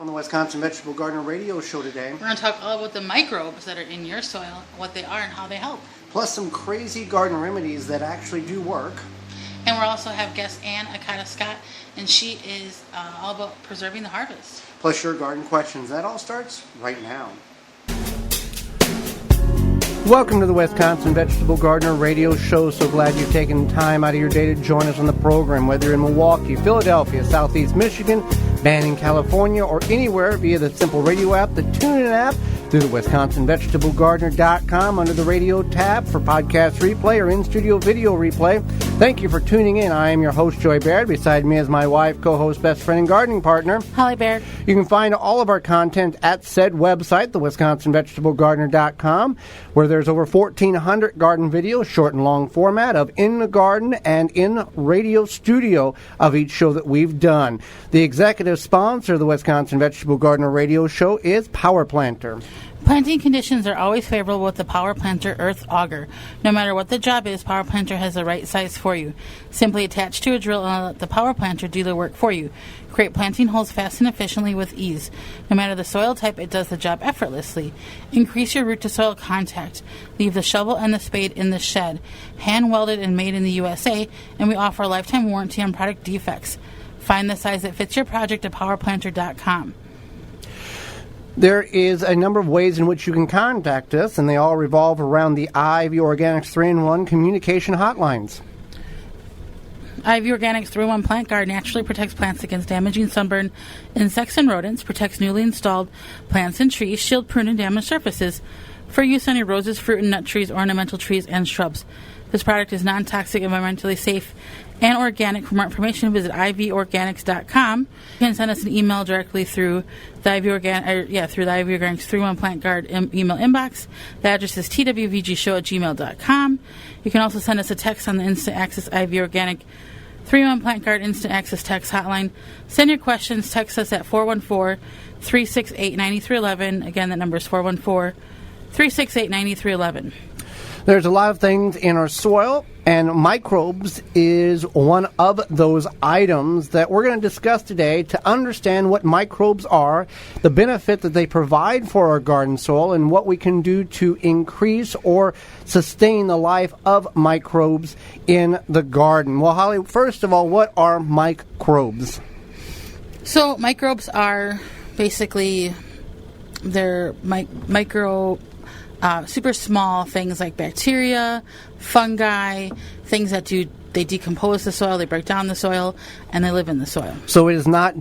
On the Wisconsin Vegetable Gardener Radio Show today, we're going to talk all about the microbes that are in your soil, what they are and how they help. Plus some crazy garden remedies that actually do work. And we'll also have guest Ann Accetta Scott, and she is all about preserving the harvest. Plus your garden questions. That all starts right now. Welcome to the Wisconsin Vegetable Gardener Radio Show. So glad you've taken time out of your day to join us on the program, whether you're in Milwaukee, Philadelphia, Southeast Michigan, Banning, California, or anywhere via the simple radio app, the TuneIn app, through the WisconsinVegetableGardener.com under the radio tab for podcast replay or in-studio video replay. Thank you for tuning in. I am your host, Joy Baird. Beside me is my wife, co-host, best friend, and gardening partner, Holly Baird. You can find all of our content at said website, the WisconsinVegetableGardener.com, where there's over 1,400 garden videos, short and long format, of in the garden and in radio studio of each show that we've done. The executive sponsor of the Wisconsin Vegetable Gardener Radio Show is Power Planter. Planting conditions are always favorable with the Power Planter Earth Auger. No matter what the job is, Power Planter has the right size for you. Simply attach to a drill and let the Power Planter do the work for you. Create planting holes fast and efficiently with ease. No matter the soil type, it does the job effortlessly. Increase your root to soil contact. Leave the shovel and the spade in the shed. Hand welded and made in the USA, and we offer a lifetime warranty on product defects. Find the size that fits your project at powerplanter.com. There is a number of ways in which you can contact us, and they all revolve around the IV Organics 3-in-1 communication hotlines. IV Organics 3-in-1 Plant Guard naturally protects plants against damaging sunburn, insects, and rodents, protects newly installed plants and trees, shield, prune, and damaged surfaces for use on your roses, fruit and nut trees, ornamental trees, and shrubs. This product is non-toxic, environmentally safe, and organic. For more information, visit ivorganics.com. You can send us an email directly through the IV Organics 3-in-1 Plant Guard email inbox. The address is twvgshow@gmail.com. You can also send us a text on the Instant Access IV Organic 3-in-1 Plant Guard Instant Access text hotline. Send your questions. Text us at 414-368-9311. Again, that number is 414-368-9311. There's a lot of things in our soil, and microbes is one of those items that we're going to discuss today to understand what microbes are, the benefit that they provide for our garden soil, and what we can do to increase or sustain the life of microbes in the garden. Well, Holly, first of all, what are microbes? So microbes are basically, they're super small things like bacteria, fungi, things that they decompose the soil, they break down the soil, and they live in the soil. So it is not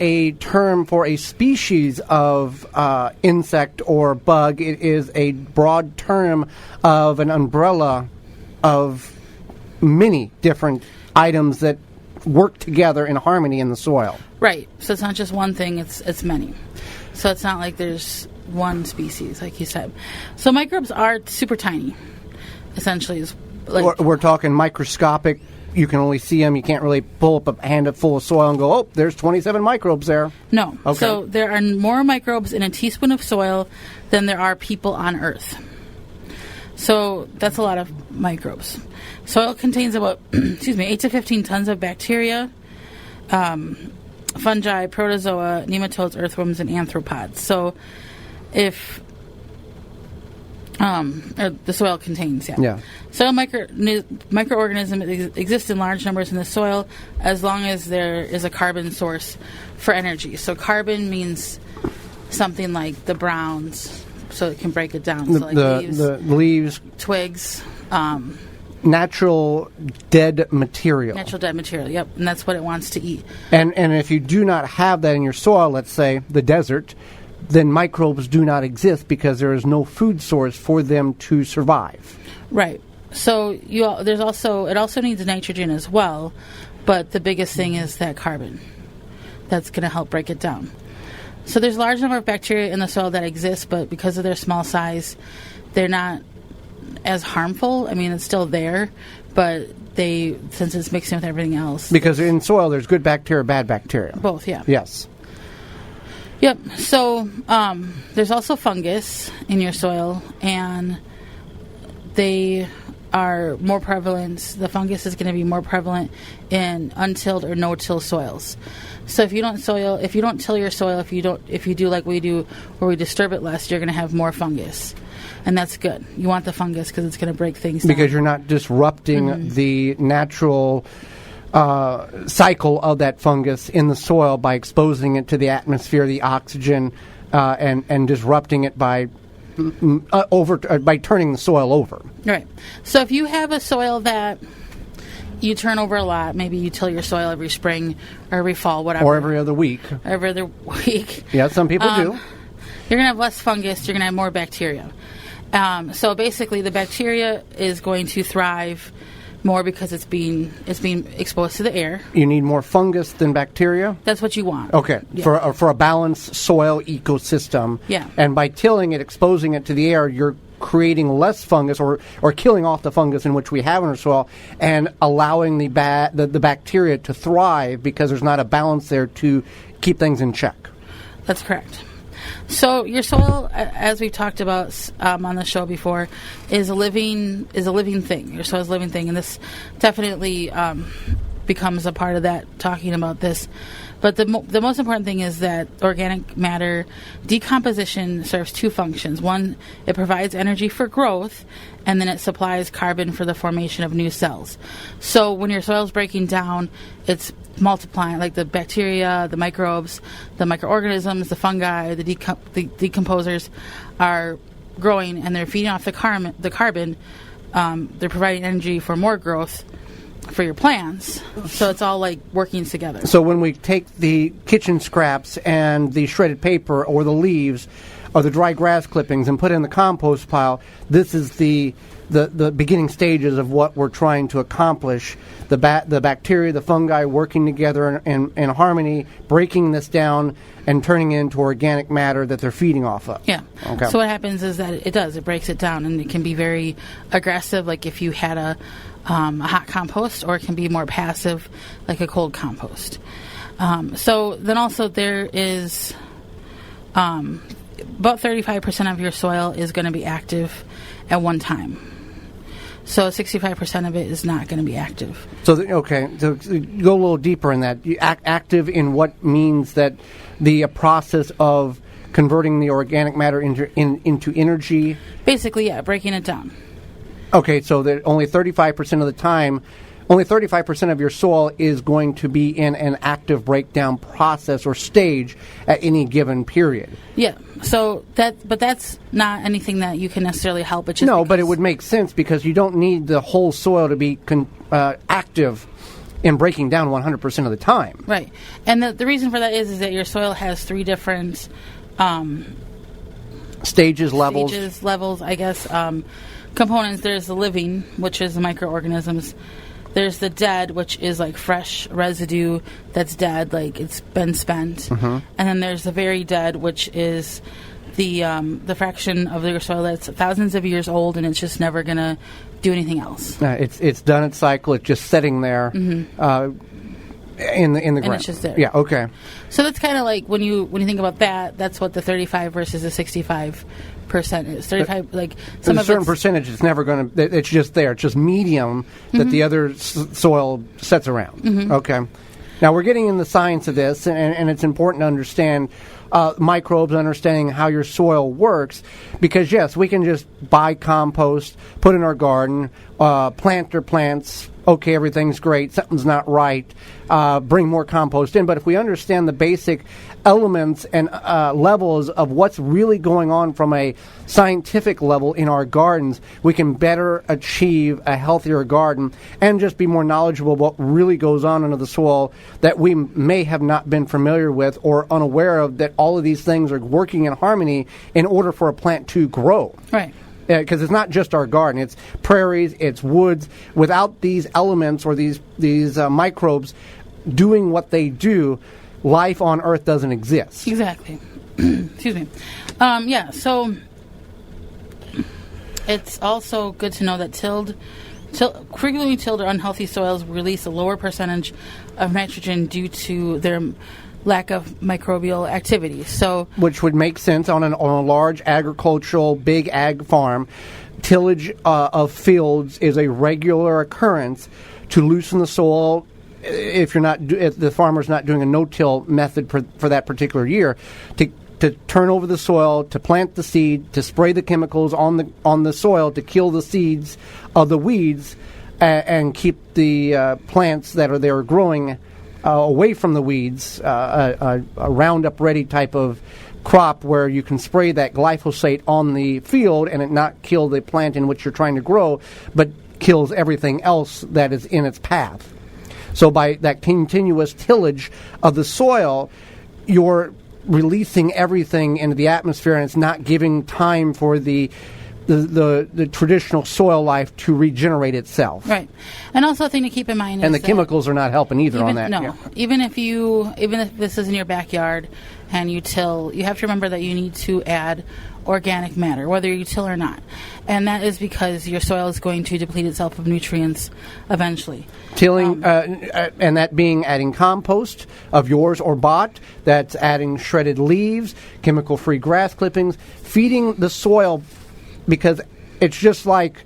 a term for a species of insect or bug. It is a broad term of an umbrella of many different items that work together in harmony in the soil. Right. So it's not just one thing, it's many. So it's not like there's one species, like you said. So microbes are super tiny, essentially. We're talking microscopic. You can only see them. You can't really pull up a hand full of soil and go, oh, there's 27 microbes there. No. Okay. So there are more microbes in a teaspoon of soil than there are people on Earth. So that's a lot of microbes. Soil contains about 8 to 15 tons of bacteria, fungi, protozoa, nematodes, earthworms, and arthropods. So if the soil contains, soil microorganisms exist in large numbers in the soil as long as there is a carbon source for energy. So carbon means something like the browns, so it can break it down. So like the leaves, twigs, natural dead material. Natural dead material, yep, and that's what it wants to eat. And if you do not have that in your soil, let's say the desert, then microbes do not exist because there is no food source for them to survive. Right. So it also needs nitrogen as well, but the biggest thing is that carbon. That's going to help break it down. So there's a large number of bacteria in the soil that exist, but because of their small size, they're not as harmful. I mean, it's still there, but since it's mixing with everything else. Because in soil, there's good bacteria, bad bacteria. Both, yeah. Yes. Yep. So there's also fungus in your soil, and they are more prevalent. The fungus is going to be more prevalent in untilled or no-till soils. So if you don't till your soil, if you do like we do, where we disturb it less, you're going to have more fungus, and that's good. You want the fungus because it's going to break things down. Because you're not disrupting the natural cycle of that fungus in the soil by exposing it to the atmosphere, the oxygen, and disrupting it by turning the soil over. Right. So if you have a soil that you turn over a lot, maybe you till your soil every spring or every fall, whatever. Or every other week. Every other week. Yeah, some people do. You're going to have less fungus. You're going to have more bacteria. So basically, the bacteria is going to thrive more because it's being exposed to the air. You need more fungus than bacteria? That's what you want. Okay, yeah. For a balanced soil ecosystem. Yeah. And by tilling it, exposing it to the air, you're creating less fungus or killing off the fungus in which we have in our soil and allowing the bacteria to thrive because there's not a balance there to keep things in check. That's correct. So your soil, as we've talked about on the show before, is a living thing. Your soil is a living thing, and this definitely becomes a part of that, talking about this. But the most important thing is that organic matter decomposition serves two functions. One, it provides energy for growth, and then it supplies carbon for the formation of new cells. So when your soil is breaking down, it's multiplying, like the bacteria, the microbes, the microorganisms, the fungi, the decomposers are growing, and they're feeding off the carbon. They're providing energy for more growth for your plants, so it's all like working together. So when we take the kitchen scraps and the shredded paper or the leaves or the dry grass clippings and put it in the compost pile, this is the beginning stages of what we're trying to accomplish. The bacteria, the fungi working together in harmony, breaking this down and turning it into organic matter that they're feeding off of. Yeah. Okay. So what happens is that it breaks it down, and it can be very aggressive, like if you had a hot compost, or it can be more passive, like a cold compost. So then also there is about 35% of your soil is going to be active at one time. So 65% of it is not going to be active. So go a little deeper in that. Active in what means that the process of converting the organic matter into energy? Basically, yeah, breaking it down. Okay, so that only 35% of the time, only 35% of your soil is going to be in an active breakdown process or stage at any given period. Yeah, so that's not anything that you can necessarily help. It's just no, but it would make sense because you don't need the whole soil to be active in breaking down 100% of the time. Right, and the reason for that is that your soil has three different stages, levels, I guess. Components. There's the living, which is the microorganisms. There's the dead, which is like fresh residue that's dead, like it's been spent. Mm-hmm. And then there's the very dead, which is the fraction of your soil that's thousands of years old, and it's just never going to do anything else. It's done its cycle. It's just sitting there in the ground. And it's just there. Yeah. Okay. So that's kind of like when you think about that. That's what the 35 versus the 65% is. 35, like some a of certain percentage. It's never going to. It's just there. It's just medium that the other soil sets around. Mm-hmm. Okay. Now we're getting in the science of this, and it's important to understand microbes, understanding how your soil works, because yes, we can just buy compost, put in our garden, plant our plants. Okay, everything's great. Something's not right. Bring more compost in. But if we understand the basic elements and levels of what's really going on from a scientific level in our gardens, we can better achieve a healthier garden and just be more knowledgeable about what really goes on under the soil that we may have not been familiar with or unaware of, that all of these things are working in harmony in order for a plant to grow. Right. Because it's not just our garden; it's prairies, it's woods. Without these elements or these microbes doing what they do, life on Earth doesn't exist. Exactly. Excuse me. So it's also good to know that frequently tilled or unhealthy soils release a lower percentage of nitrogen due to their lack of microbial activity. So, which would make sense on a large agricultural, big ag farm. tillage of fields is a regular occurrence to loosen the soil. If the farmer's not doing a no-till method for that particular year, to turn over the soil, to plant the seed, to spray the chemicals on the soil to kill the seeds of the weeds, and keep the plants that are there growing away from the weeds. A Roundup Ready type of crop where you can spray that glyphosate on the field and it not kill the plant in which you're trying to grow, but kills everything else that is in its path. So by that continuous tillage of the soil, you're releasing everything into the atmosphere, and it's not giving time for the traditional soil life to regenerate itself. Right. And also a thing to keep in mind is and the chemicals are not helping either on that. No. Yeah. Even if this is in your backyard and you till, you have to remember that you need to add organic matter, whether you till or not. And that is because your soil is going to deplete itself of nutrients eventually. Tilling, and that being adding compost of yours or bought, that's adding shredded leaves, chemical-free grass clippings, feeding the soil, because it's just like,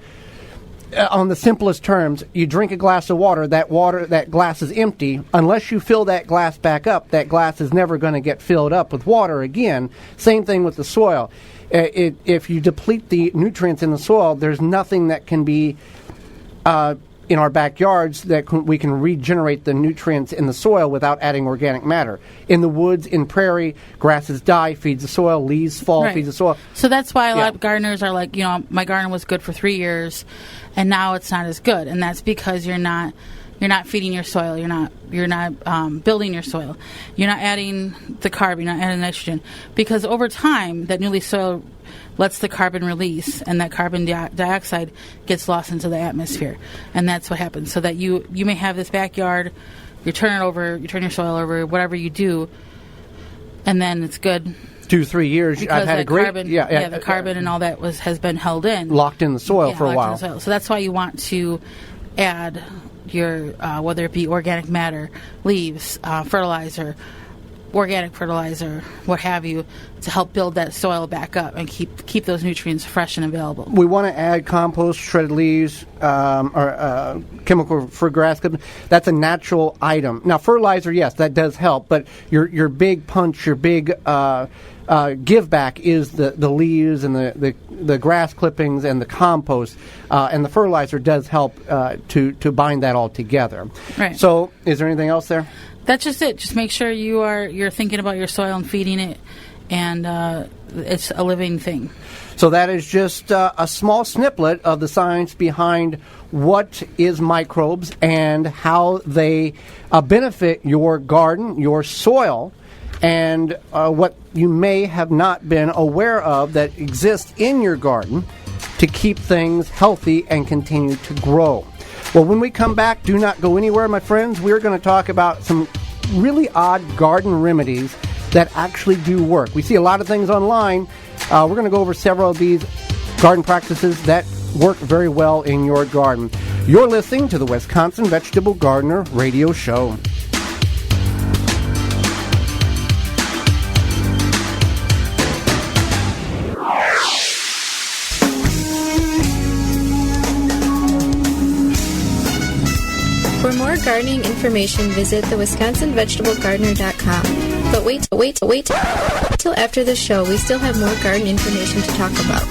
on the simplest terms, you drink a glass of water, that glass is empty. Unless you fill that glass back up, that glass is never going to get filled up with water again. Same thing with the soil. If you deplete the nutrients in the soil, there's nothing that can be in our backyards that we can regenerate the nutrients in the soil without adding organic matter. In the woods, in prairie, grasses die, feeds the soil, leaves fall, feeds the soil. So that's why a lot of gardeners are like, my garden was good for 3 years, and now it's not as good. And that's because you're not feeding your soil. You're not building your soil. You're not adding the carbon. You're not adding nitrogen, because over time that newly soil lets the carbon release, and that carbon dioxide gets lost into the atmosphere, and that's what happens. So that you may have this backyard, you turn your soil over, whatever you do, and then it's good. 2-3 years, I've had a great carbon, the carbon and all that has been held in, locked in the soil for a while. So that's why you want to add your whether it be organic matter, leaves, fertilizer, organic fertilizer, what have you, to help build that soil back up and keep those nutrients fresh and available. We want to add compost, shredded leaves, or chemical for grass clipping. That's a natural item. Now, fertilizer, yes, that does help, but your big punch, your big give back is the leaves and the grass clippings and the compost, and the fertilizer does help to bind that all together. Right. So, is there anything else there? That's just it. Just make sure you're thinking about your soil and feeding it, and it's a living thing. So that is just a small snippet of the science behind what is microbes and how they benefit your garden, your soil, and what you may have not been aware of that exists in your garden to keep things healthy and continue to grow. Well, when we come back, do not go anywhere, my friends. We're going to talk about some really odd garden remedies that actually do work. We see a lot of things online. We're going to go over several of these garden practices that work very well in your garden. You're listening to the Wisconsin Vegetable Gardener Radio Show. For more gardening information, visit thewisconsinvegetablegardener.com. But wait till after the show. We still have more garden information to talk about.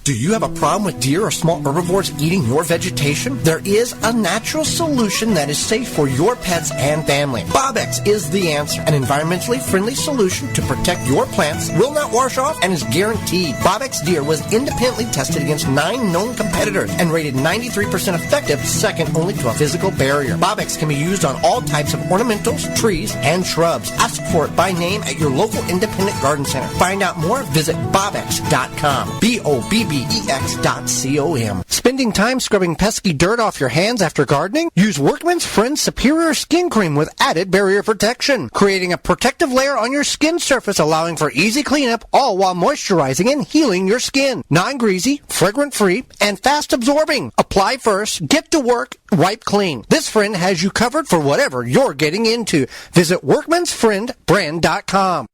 Do you have a problem with deer or small herbivores eating your vegetation? There is a natural solution that is safe for your pets and family. Bobex is the answer. An environmentally friendly solution to protect your plants, will not wash off, and is guaranteed. Bobex Deer was independently tested against 9 known competitors and rated 93% effective, second only to a physical barrier. Bobex can be used on all types of ornamentals, trees, and shrubs. Ask for it by name at your local independent garden center. Find out more, visit bobex.com. BOBBEX.com. Spending time scrubbing pesky dirt off your hands after gardening? Use Workman's Friend Superior Skin Cream with added barrier protection, creating a protective layer on your skin surface, allowing for easy cleanup, all while moisturizing and healing your skin. Non-greasy, fragrant-free, and fast-absorbing. Apply first, get to work, wipe clean. This friend has you covered for whatever you're getting into. Visit workmansfriendbrand.com.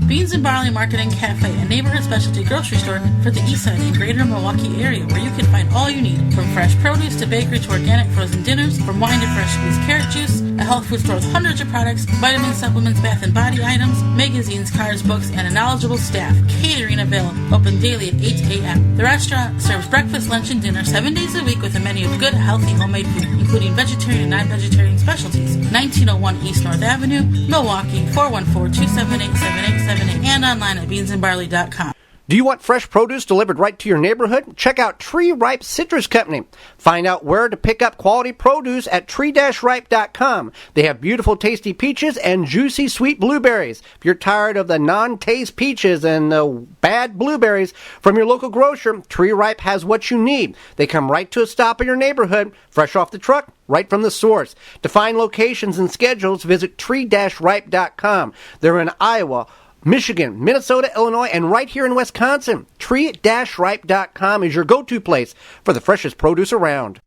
Beans and Barley Market and Cafe, a neighborhood specialty grocery store for the east side and greater Milwaukee area, where you can find all you need, from fresh produce to bakery to organic frozen dinners, from wine to fresh squeezed carrot juice, a health food store with hundreds of products, vitamins, supplements, bath and body items, magazines, cards, books, and a knowledgeable staff. Catering available, open daily at 8 a.m. The restaurant serves breakfast, lunch, and dinner 7 days a week with a menu of good, healthy, homemade food, including vegetarian and non-vegetarian specialties. 1901 East North Avenue, Milwaukee, 414-278-7878, and online at beansandbarley.com. Do you want fresh produce delivered right to your neighborhood? Check out Tree Ripe Citrus Company. Find out where to pick up quality produce at tree-ripe.com. They have beautiful, tasty peaches and juicy, sweet blueberries. If you're tired of the non-taste peaches and the bad blueberries from your local grocer, Tree Ripe has what you need. They come right to a stop in your neighborhood, fresh off the truck, right from the source. To find locations and schedules, visit tree-ripe.com. They're in Iowa, Michigan, Minnesota, Illinois, and right here in Wisconsin. Tree-ripe.com is your go-to place for the freshest produce around.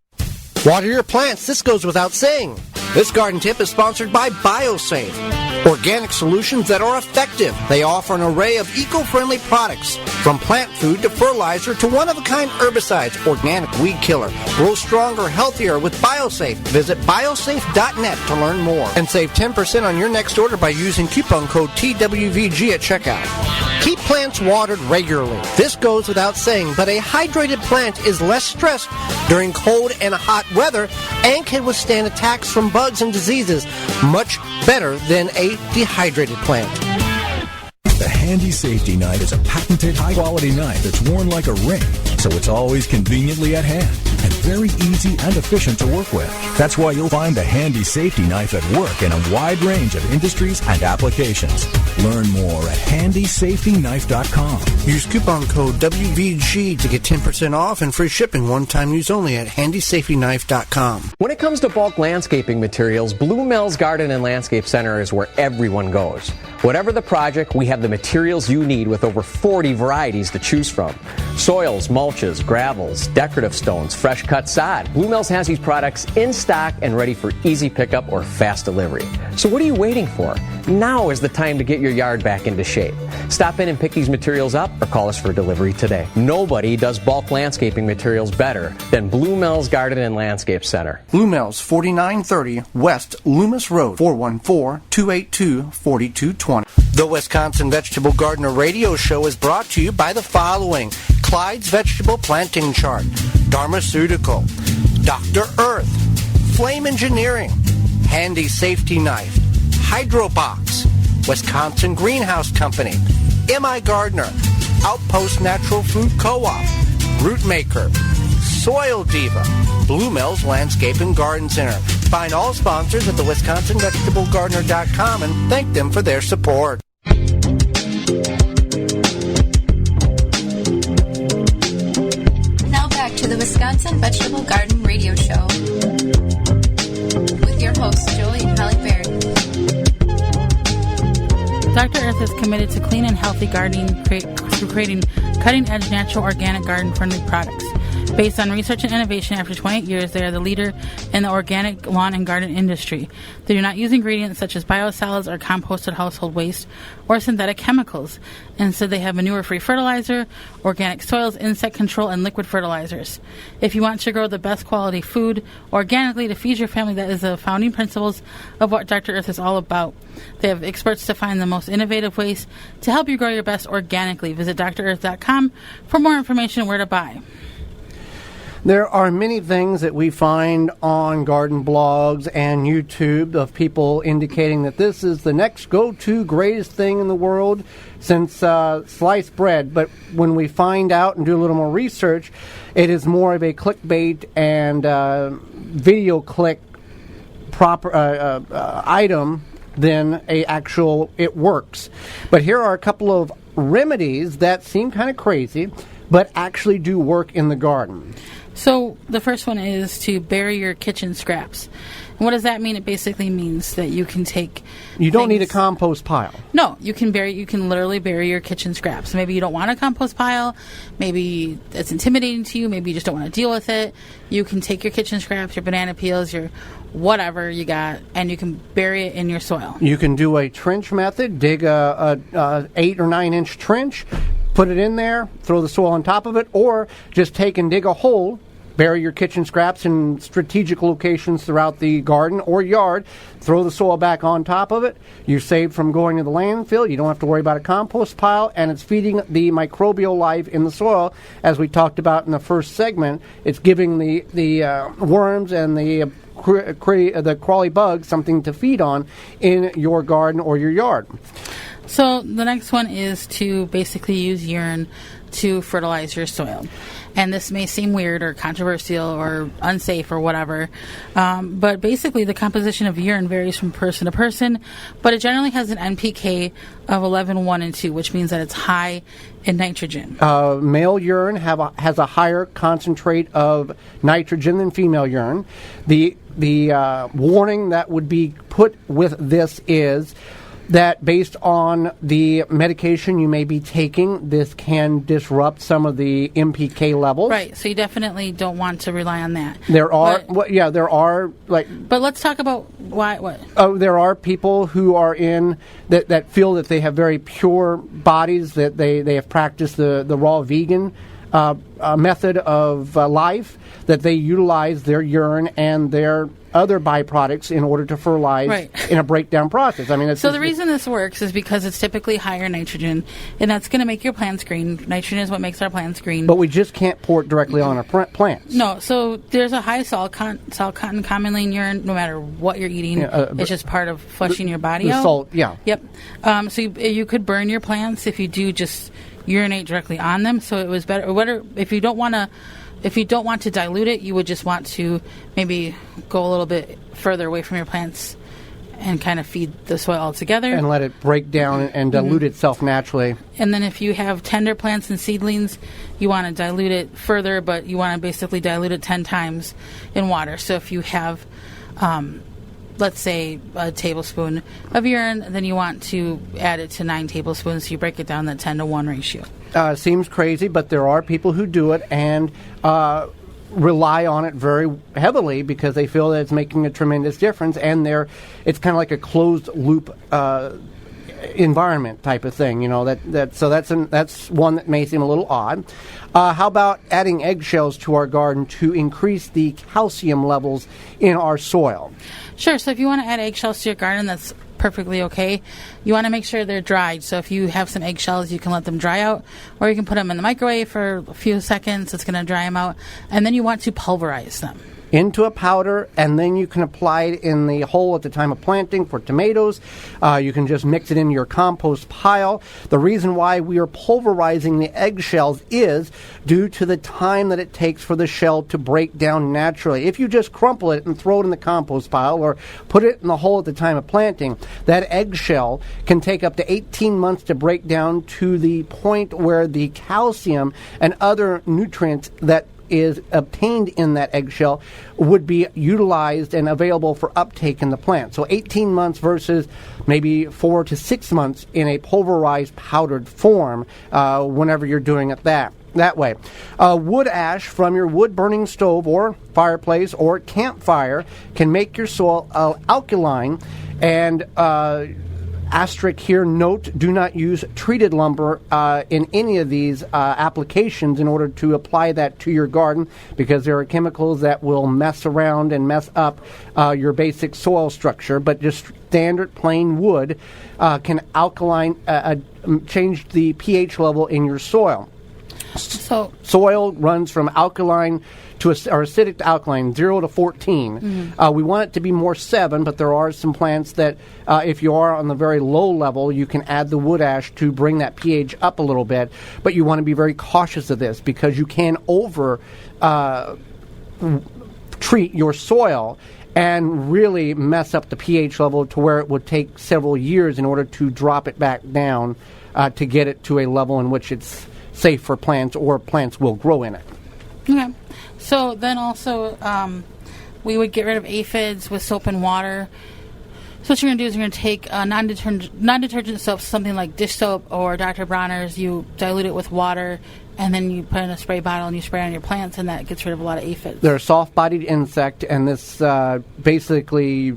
Water your plants. This goes without saying. This garden tip is sponsored by BioSafe, organic solutions that are effective. They offer an array of eco-friendly products, from plant food to fertilizer to one-of-a-kind herbicides, organic weed killer. Grow stronger, healthier with BioSafe. Visit biosafe.net to learn more and save 10% on your next order by using coupon code TWVG at checkout. Keep plants watered regularly. This goes without saying, but a hydrated plant is less stressed during cold and hot weather and can withstand attacks from bugs and diseases much better than a dehydrated plant. The Handy Safety Knife is a patented high-quality knife that's worn like a ring, so it's always conveniently at hand and very easy and efficient to work with. That's why you'll find the Handy Safety Knife at work in a wide range of industries and applications. Learn more at handysafetyknife.com. Use coupon code WVG to get 10% off and free shipping, one-time use only at handysafetyknife.com. When it comes to bulk landscaping materials, Blue Mills Garden and Landscape Center is where everyone goes. Whatever the project, we have the materials you need with over 40 varieties to choose from. Soils, mulches, gravels, decorative stones, fresh cut sod. Blue Mills has these products in stock and ready for easy pickup or fast delivery. So what are you waiting for? Now is the time to get your yard back into shape. Stop in and pick these materials up or call us for delivery today. Nobody does bulk landscaping materials better than Blue Mills Garden and Landscape Center. Blue Mills, 4930 West Loomis Road, 414-282-4220. The Wisconsin Vegetable Gardener Radio Show is brought to you by the following: Clyde's Vegetable Planting Chart, Dharmaceutical, Dr. Earth, Flame Engineering, Handy Safety Knife, Hydrobox, Wisconsin Greenhouse Company, M.I. Gardner, Outpost Natural Food Co-op, Rootmaker, Soil Diva, Blue Mills Landscape and Garden Center. Find all sponsors at the WisconsinVegetableGardener.com and thank them for their support. Now back to the Wisconsin Vegetable Garden Radio Show with your hosts, Julie and Holly Baird. Dr. Earth is committed to clean and healthy gardening through creating cutting-edge natural organic garden-friendly products. Based on research and innovation, after 28 years, they are the leader in the organic lawn and garden industry. They do not use ingredients such as biosolids or composted household waste or synthetic chemicals. Instead, they have manure-free fertilizer, organic soils, insect control, and liquid fertilizers. If you want to grow the best quality food organically to feed your family, that is the founding principles of what Dr. Earth is all about. They have experts to find the most innovative ways to help you grow your best organically. Visit drearth.com for more information and where to buy. There are many things that we find on garden blogs and YouTube of people indicating that this is the next go-to greatest thing in the world since sliced bread. But when we find out and do a little more research, it is more of a clickbait and video click proper item than a actual it works. But here are a couple of remedies that seem kind of crazy, but actually do work in the garden. So the first one is to bury your kitchen scraps. And what does that mean? It basically means that you can take... You don't need a compost pile. No, you can literally bury your kitchen scraps. Maybe you don't want a compost pile. Maybe it's intimidating to you. Maybe you just don't want to deal with it. You can take your kitchen scraps, your banana peels, your whatever you got, and you can bury it in your soil. You can do a trench method, dig a 8 or 9 inch trench, put it in there, throw the soil on top of it, or just take and dig a hole, bury your kitchen scraps in strategic locations throughout the garden or yard, throw the soil back on top of it. You're saved from going to the landfill. You don't have to worry about a compost pile, and it's feeding the microbial life in the soil. As we talked about in the first segment, it's giving the worms and the crawly bugs something to feed on in your garden or your yard. So the next one is to basically use urine to fertilize your soil. And this may seem weird or controversial or unsafe or whatever, but basically the composition of urine varies from person to person, but it generally has an NPK of 11, 1, and 2, which means that it's high in nitrogen. Male urine has a higher concentrate of nitrogen than female urine. The warning that would be put with this is that based on the medication you may be taking, this can disrupt some of the NPK levels. Right, so you definitely don't want to rely on that. There are, But let's talk about why. What? There are people who are in that feel that they have very pure bodies, that they have practiced the raw vegan method of life, that they utilize their urine and their other byproducts in order to fertilize in a breakdown process. I mean, the reason this works is because it's typically higher nitrogen, and that's going to make your plants green. Nitrogen is what makes our plants green. But we just can't pour it directly on our plants. No, so there's a high salt content commonly in urine, no matter what you're eating. It's just part of flushing your body out. Salt, yeah. Yep. So you could burn your plants if you do just urinate directly on them. So it was better. Or if you don't want to dilute it, you would just want to maybe go a little bit further away from your plants and kind of feed the soil altogether. And let it break down and dilute itself naturally. And then if you have tender plants and seedlings, you want to dilute it further, but you want to basically dilute it 10 times in water. So if you have, let's say, a tablespoon of urine, then you want to add it to 9 tablespoons, so you break it down that 10-to-1 ratio. Seems crazy, but there are people who do it and rely on it very heavily because they feel that it's making a tremendous difference, and it's kind of like a closed loop environment type of thing, so that's one that may seem a little odd. How about adding eggshells to our garden to increase the calcium levels in our soil? Sure. So if you want to add eggshells to your garden, that's perfectly okay. You want to make sure they're dried. So if you have some eggshells, you can let them dry out, or you can put them in the microwave for a few seconds. It's going to dry them out, and then you want to pulverize them into a powder, and then you can apply it in the hole at the time of planting for tomatoes. You can just mix it into your compost pile. The reason why we are pulverizing the eggshells is due to the time that it takes for the shell to break down naturally. If you just crumple it and throw it in the compost pile or put it in the hole at the time of planting, that eggshell can take up to 18 months to break down to the point where the calcium and other nutrients that is obtained in that eggshell would be utilized and available for uptake in the plant. So 18 months versus maybe 4 to 6 months in a pulverized powdered form whenever you're doing it that way. Wood ash from your wood-burning stove or fireplace or campfire can make your soil alkaline, and asterisk here, note, do not use treated lumber in any of these applications in order to apply that to your garden, because there are chemicals that will mess around and mess up your basic soil structure. But just standard plain wood can alkaline, change the pH level in your soil. So soil runs from alkaline to acidic to alkaline, 0 to 14. Mm-hmm. We want it to be more 7, but there are some plants that, if you are on the very low level, you can add the wood ash to bring that pH up a little bit. But you want to be very cautious of this, because you can treat your soil and really mess up the pH level to where it would take several years in order to drop it back down to get it to a level in which it's safe for plants, or plants will grow in it. Okay. So then also we would get rid of aphids with soap and water. So what you're going to do is you're going to take non-detergent soap, something like dish soap or Dr. Bronner's. You dilute it with water, and then you put in a spray bottle and you spray on your plants, and that gets rid of a lot of aphids. They're a soft-bodied insect, and this basically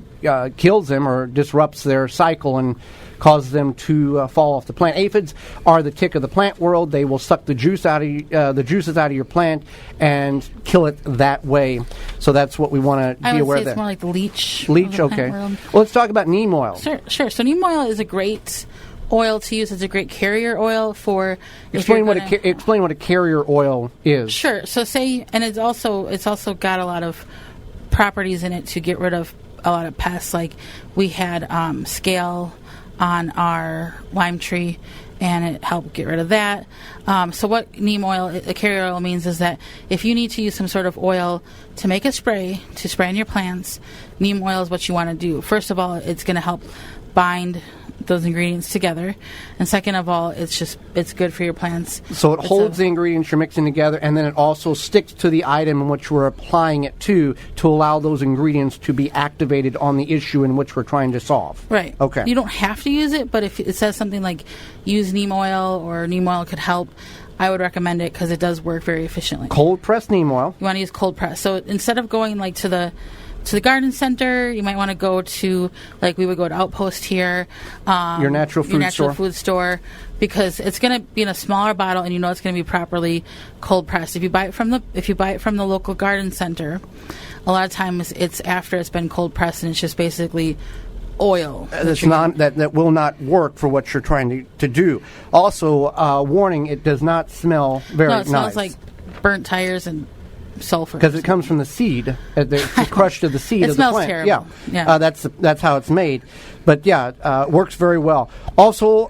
kills them or disrupts their cycle and causes them to fall off the plant. Aphids are the tick of the plant world. They will suck the juices out of your plant and kill it that way. So that's what we want to be aware of. It's more like the leech. Leech, okay. Well, let's talk about neem oil. Sure. So neem oil is a great oil to use. It's a great carrier oil for. Explain what a carrier oil is. Sure. So it's also got a lot of properties in it to get rid of a lot of pests. Like we had scale on our lime tree, and it helped get rid of that. So what neem oil, a carrier oil, means is that if you need to use some sort of oil to make a spray, to spray on your plants, neem oil is what you want to do. First of all, it's going to help bind those ingredients together, and second of all, it's good for your plants. So it holds the ingredients you're mixing together, and then it also sticks to the item in which we're applying it to allow those ingredients to be activated on the issue in which we're trying to solve. Right. Okay. You don't have to use it, but if it says something like use neem oil or neem oil could help, I would recommend it because it does work very efficiently. Cold pressed neem oil. You want to use cold press. So instead of going like to the garden center, you might want to go to, like we would go to Outpost here. Your natural food store, because it's going to be in a smaller bottle, and you know it's going to be properly cold pressed. If you buy it from the local garden center, a lot of times it's after it's been cold pressed, and it's just basically oil. That will not work for what you're trying to do. Also, warning: it does not smell very nice. No, it smells like burnt tires and sulfur, because it comes from the seed. It's crushed to the seed of the plant. It smells terrible. Yeah. That's how it's made. But works very well. Also,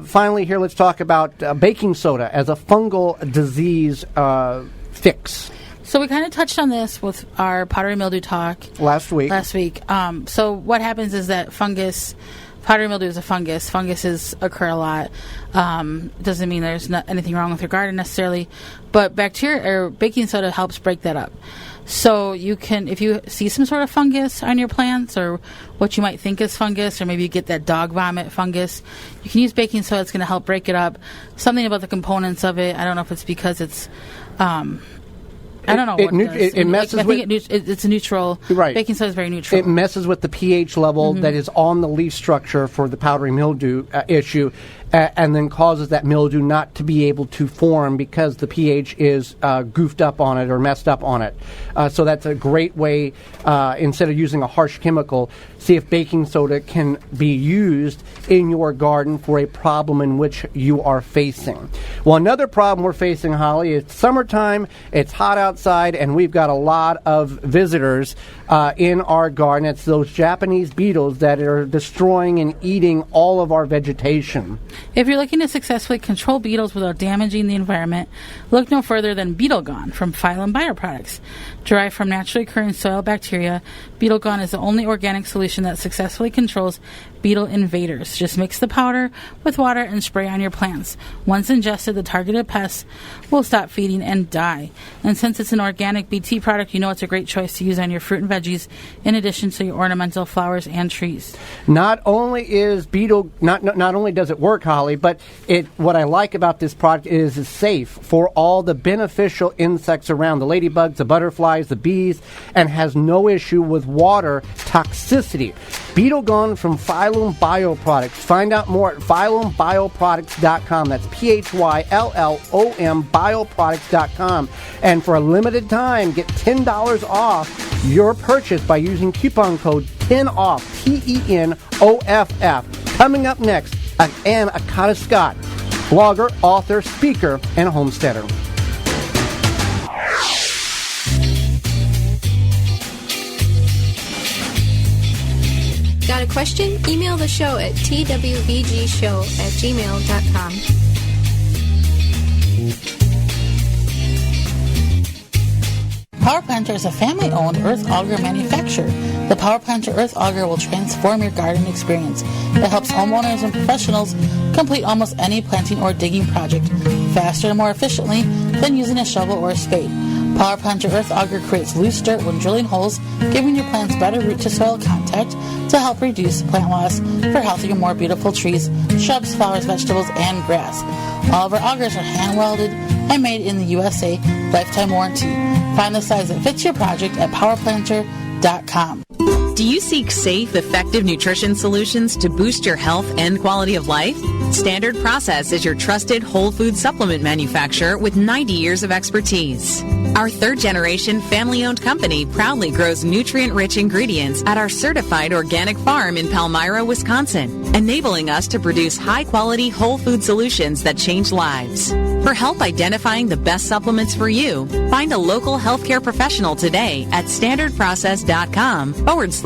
finally here, let's talk about baking soda as a fungal disease fix. So we kind of touched on this with our powdery mildew talk last week. So what happens is that powdery mildew is a fungus. Funguses occur a lot. Doesn't mean there's not anything wrong with your garden necessarily, but bacteria or baking soda helps break that up. So you can, if you see some sort of fungus on your plants or what you might think is fungus, or maybe you get that dog vomit fungus, you can use baking soda. It's going to help break it up. Something about the components of it, I don't know if it's because it's I don't know what it does. It messes with... it's a neutral. Right. Baking soda is very neutral. It messes with the pH level that is on the leaf structure for the powdery mildew issue, and then causes that mildew not to be able to form because the pH is goofed up on it or messed up on it. So that's a great way, instead of using a harsh chemical, see if baking soda can be used in your garden for a problem in which you are facing. Well, another problem we're facing, Holly, is summertime, it's hot outside, and we've got a lot of visitors in our garden. It's those Japanese beetles that are destroying and eating all of our vegetation. If you're looking to successfully control beetles without damaging the environment, look no further than Beetle Gone from Phylum Bioproducts. Derived from naturally occurring soil bacteria, Beetle Gone is the only organic solution that successfully controls beetle invaders. Just mix the powder with water and spray on your plants. Once ingested, the targeted pests will stop feeding and die. And since it's an organic BT product, you know it's a great choice to use on your fruit and veggies in addition to your ornamental flowers and trees. Not only does it work, Holly, but what I like about this product is it's safe for all the beneficial insects around, the ladybugs, the butterflies, the bees, and has no issue with water toxicity. Beetle Gone from Phylum Bioproducts. Find out more at phyllumbioproducts.com. That's PHYLLOM bioproducts.com. And for a limited time, get $10 off your purchase by using coupon code 10OFF, TENOFF. Coming up next, Ann Accetta Scott, blogger, author, speaker, and homesteader. Got a question? Email the show at twvgshow@gmail.com. Power Planter is a family-owned earth auger manufacturer. The Power Planter earth auger will transform your garden experience. It helps homeowners and professionals complete almost any planting or digging project faster and more efficiently than using a shovel or a spade. Power Planter earth auger creates loose dirt when drilling holes, giving your plants better root-to-soil contact to help reduce plant loss for healthier, more beautiful trees, shrubs, flowers, vegetables, and grass. All of our augers are hand-welded and made in the USA, lifetime warranty. Find the size that fits your project at powerplanter.com. Do you seek safe, effective nutrition solutions to boost your health and quality of life? Standard Process is your trusted whole food supplement manufacturer with 90 years of expertise. Our third-generation family-owned company proudly grows nutrient-rich ingredients at our certified organic farm in Palmyra, Wisconsin, enabling us to produce high-quality whole food solutions that change lives. For help identifying the best supplements for you, find a local healthcare professional today at standardprocess.com/patients.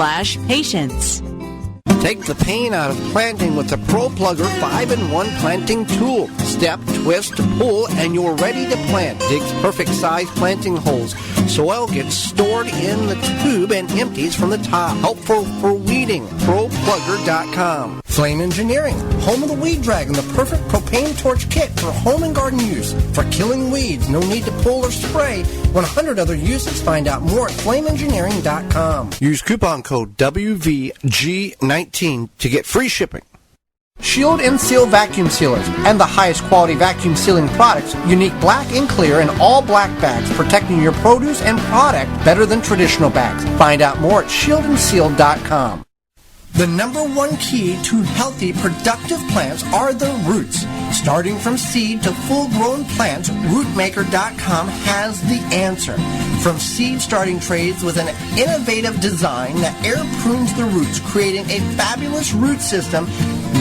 Take the pain out of planting with the Pro Plugger 5-in-1 planting tool. Step, twist, pull, and you're ready to plant. Digs perfect size planting holes. Soil gets stored in the tube and empties from the top. Helpful for weeding. ProPlugger.com. Flame Engineering, home of the Weed Dragon, the perfect propane torch kit for home and garden use. For killing weeds, no need to pull or spray. 100 other uses. Find out more at flameengineering.com. Use coupon code WVG19 to get free shipping. Shield and Seal vacuum sealers and the highest quality vacuum sealing products, unique black and clear and all black bags, protecting your produce and product better than traditional bags. Find out more at shieldandseal.com. The number one key to healthy, productive plants are the roots. Starting from seed to full-grown plants, rootmaker.com has the answer. From seed starting trays with an innovative design that air prunes the roots, creating a fabulous root system,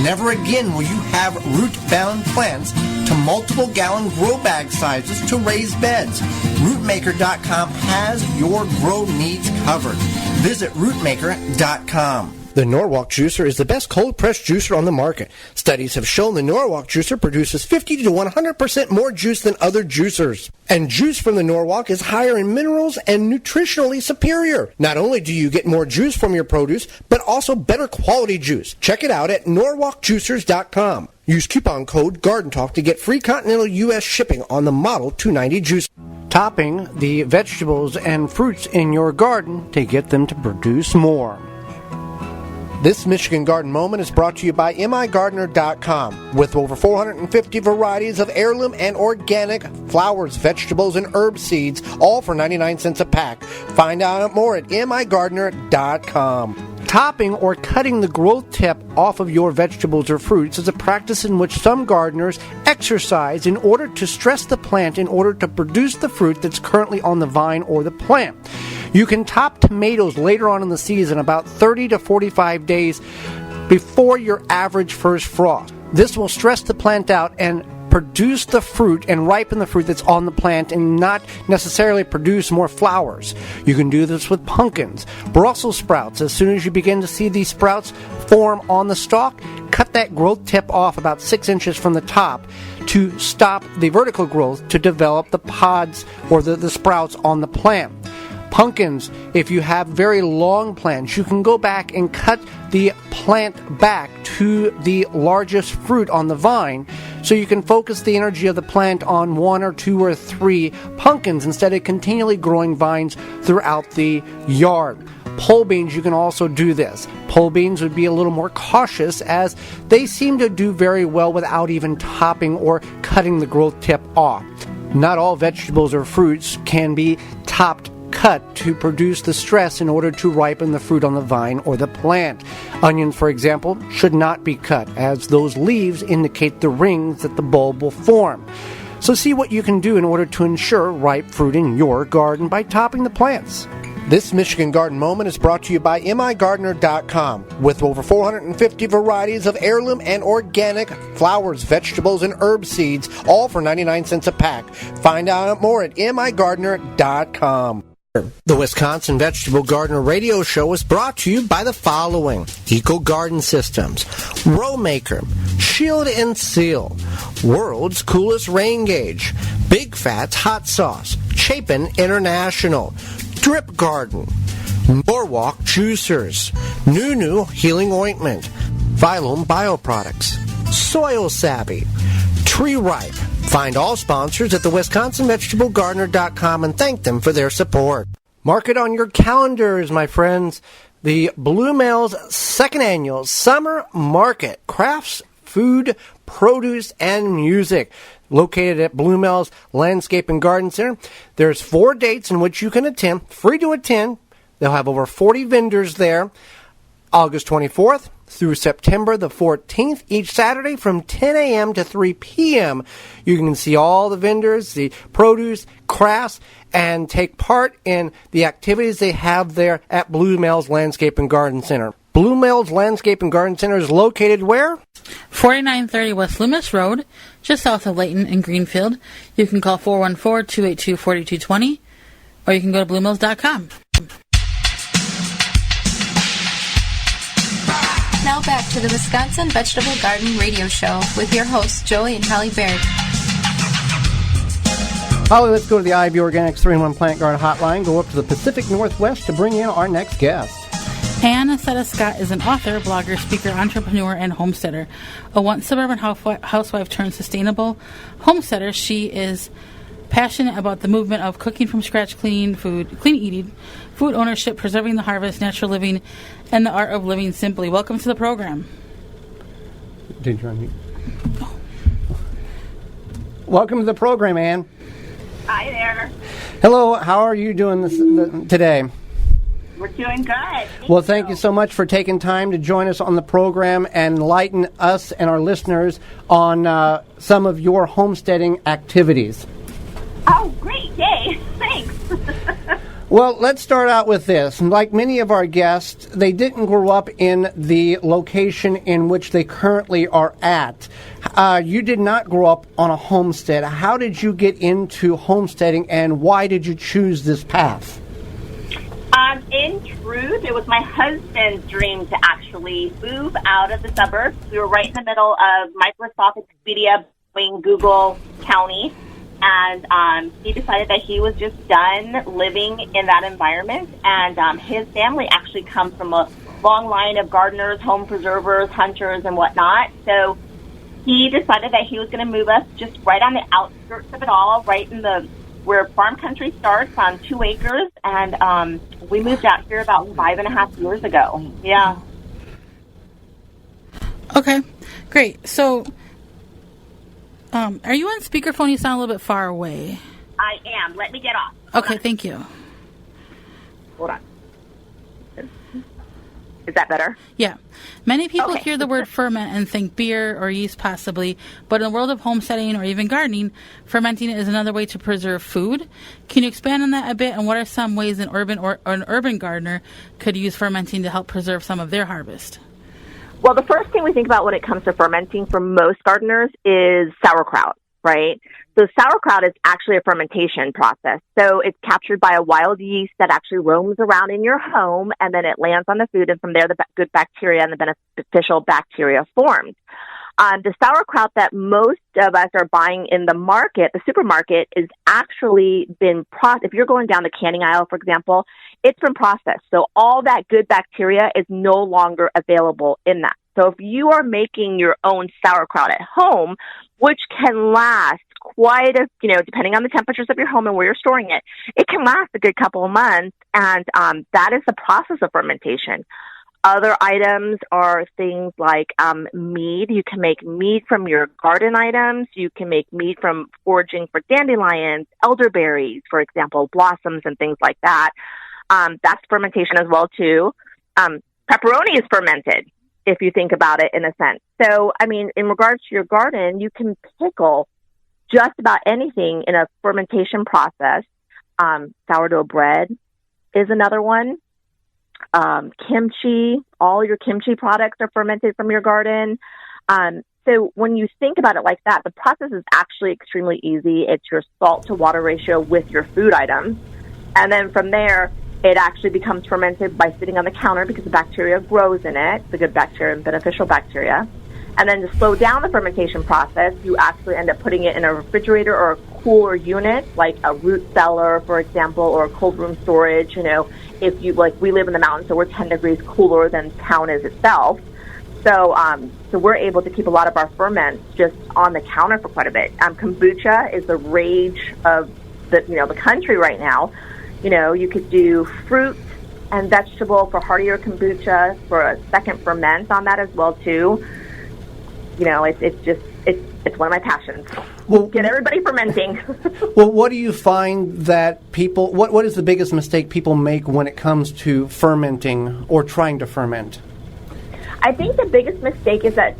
never again will you have root-bound plants, to multiple gallon grow bag sizes to raised beds. Rootmaker.com has your grow needs covered. Visit rootmaker.com. The Norwalk juicer is the best cold-pressed juicer on the market. Studies have shown the Norwalk juicer produces 50 to 100% more juice than other juicers. And juice from the Norwalk is higher in minerals and nutritionally superior. Not only do you get more juice from your produce, but also better quality juice. Check it out at norwalkjuicers.com. Use coupon code GARDENTALK to get free continental U.S. shipping on the Model 290 juice. Topping the vegetables and fruits in your garden to get them to produce more. This Michigan Garden Moment is brought to you by migardener.com. With over 450 varieties of heirloom and organic flowers, vegetables, and herb seeds, all for 99 cents a pack. Find out more at migardener.com. Topping or cutting the growth tip off of your vegetables or fruits is a practice in which some gardeners exercise in order to stress the plant in order to produce the fruit that's currently on the vine or the plant. You can top tomatoes later on in the season, about 30 to 45 days before your average first frost. This will stress the plant out and produce the fruit and ripen the fruit that's on the plant and not necessarily produce more flowers. You can do this with pumpkins, Brussels sprouts. As soon as you begin to see these sprouts form on the stalk, cut that growth tip off about 6 inches from the top to stop the vertical growth to develop the pods or the sprouts on the plant. Pumpkins, if you have very long plants, you can go back and cut the plant back to the largest fruit on the vine so you can focus the energy of the plant on 1 or 2 or 3 pumpkins instead of continually growing vines throughout the yard. Pole beans, you can also do this. Pole beans would be a little more cautious as they seem to do very well without even topping or cutting the growth tip off. Not all vegetables or fruits can be topped cut to produce the stress in order to ripen the fruit on the vine or the plant. Onions, for example, should not be cut, as those leaves indicate the rings that the bulb will form. So see what you can do in order to ensure ripe fruit in your garden by topping the plants. This Michigan Garden Moment is brought to you by migardener.com. With over 450 varieties of heirloom and organic flowers, vegetables, and herb seeds, all for 99 cents a pack. Find out more at migardener.com. The Wisconsin Vegetable Gardener Radio Show is brought to you by the following: Eco Garden Systems, Row Maker, Shield and Seal, World's Coolest Rain Gauge, Big Fats Hot Sauce, Chapin International, Drip Garden, Norwalk Juicers, Nunu Healing Ointment, Phylum Bioproducts, Soil Savvy, Tree Ripe. Find all sponsors at the WisconsinVegetableGardener.com and thank them for their support. Mark it on your calendars, my friends. The Blue Mail's second annual Summer Market, crafts, food, produce, and music. located at Blue Mills Landscape and Garden Center. There's 4 dates in which you can attend, free to attend. They'll have over 40 vendors there, August 24th through September the 14th, each Saturday from 10 a.m. to 3 p.m. You can see all the vendors, the produce, crafts, and take part in the activities they have there at Blue Mills Landscape and Garden Center. Blue Mills Landscape and Garden Center is located where? 4930 West Loomis Road, just south of Layton and Greenfield. You can call 414-282-4220, or you can go to bluemills.com. Now back to the Wisconsin Vegetable Garden Radio Show with your hosts, Joey and Holly Baird. Holly, let's go to the IV Organics 3-in-1 Plant Garden Hotline, go up to the Pacific Northwest to bring in our next guest. Ann Accetta Scott is an author, blogger, speaker, entrepreneur, and homesteader. A once suburban housewife turned sustainable homesteader, she is passionate about the movement of cooking from scratch, clean eating, food ownership, preserving the harvest, natural living, and the art of living simply. Welcome to the program. Did you unmute? Oh. Welcome to the program, Ann. Hi there. Hello, how are you doing today? We're doing good. Thank you so much for taking time to join us on the program and enlighten us and our listeners on some of your homesteading activities. Oh, great. Yay. Thanks. Well, let's start out with this. Like many of our guests, they didn't grow up in the location in which they currently are at. You did not grow up on a homestead. How did you get into homesteading, and why did you choose this path? In truth, it was my husband's dream to actually move out of the suburbs. We were right in the middle of Microsoft, Expedia, Google County. And he decided that he was just done living in that environment. And his family actually comes from a long line of gardeners, home preservers, hunters, and whatnot. So he decided that he was going to move us just right on the outskirts of it all, right in the where farm country starts on 2 acres. And we moved out here about 5.5 years ago. Yeah. Okay, great. So are you on speakerphone? You sound a little bit far away. I am. Let me get off. Okay, thank you. Hold on. Is that better? Yeah. Many people hear the word ferment and think beer or yeast possibly, but in the world of homesteading or even gardening, fermenting is another way to preserve food. Can you expand on that a bit, and what are some ways an urban gardener could use fermenting to help preserve some of their harvest? Well, the first thing we think about when it comes to fermenting for most gardeners is sauerkraut, right? So sauerkraut is actually a fermentation process. So it's captured by a wild yeast that actually roams around in your home, and then it lands on the food, and from there the good bacteria and the beneficial bacteria formed. The sauerkraut that most of us are buying in the market, the supermarket, is actually been processed. If you're going down the canning aisle, for example, it's been processed. So all that good bacteria is no longer available in that. So if you are making your own sauerkraut at home, which can last quite depending on the temperatures of your home and where you're storing it, it can last a good couple of months. And that is the process of fermentation. Other items are things like mead. You can make mead from your garden items. You can make mead from foraging for dandelions, elderberries, for example, blossoms and things like that. That's fermentation as well, too. Pepperoni is fermented, if you think about it in a sense. So, I mean, in regards to your garden, you can pickle just about anything in a fermentation process. Sourdough bread is another one. Kimchi, all your kimchi products are fermented from your garden. So when you think about it like that, the process is actually extremely easy. It's your salt to water ratio with your food items. And then from there, it actually becomes fermented by sitting on the counter because the bacteria grows in it, the good bacteria and beneficial bacteria. And then to slow down the fermentation process, you actually end up putting it in a refrigerator or a cooler unit, like a root cellar, for example, or a cold room storage. If you we live in the mountains, so we're 10 degrees cooler than town is itself. So we're able to keep a lot of our ferments just on the counter for quite a bit. Kombucha is the rage of the country right now. You could do fruit and vegetable for heartier kombucha for a second ferment on that as well too. It's it's one of my passions. Well, get everybody fermenting. Well, what do you find that people? What is the biggest mistake people make when it comes to fermenting or trying to ferment? I think the biggest mistake is that,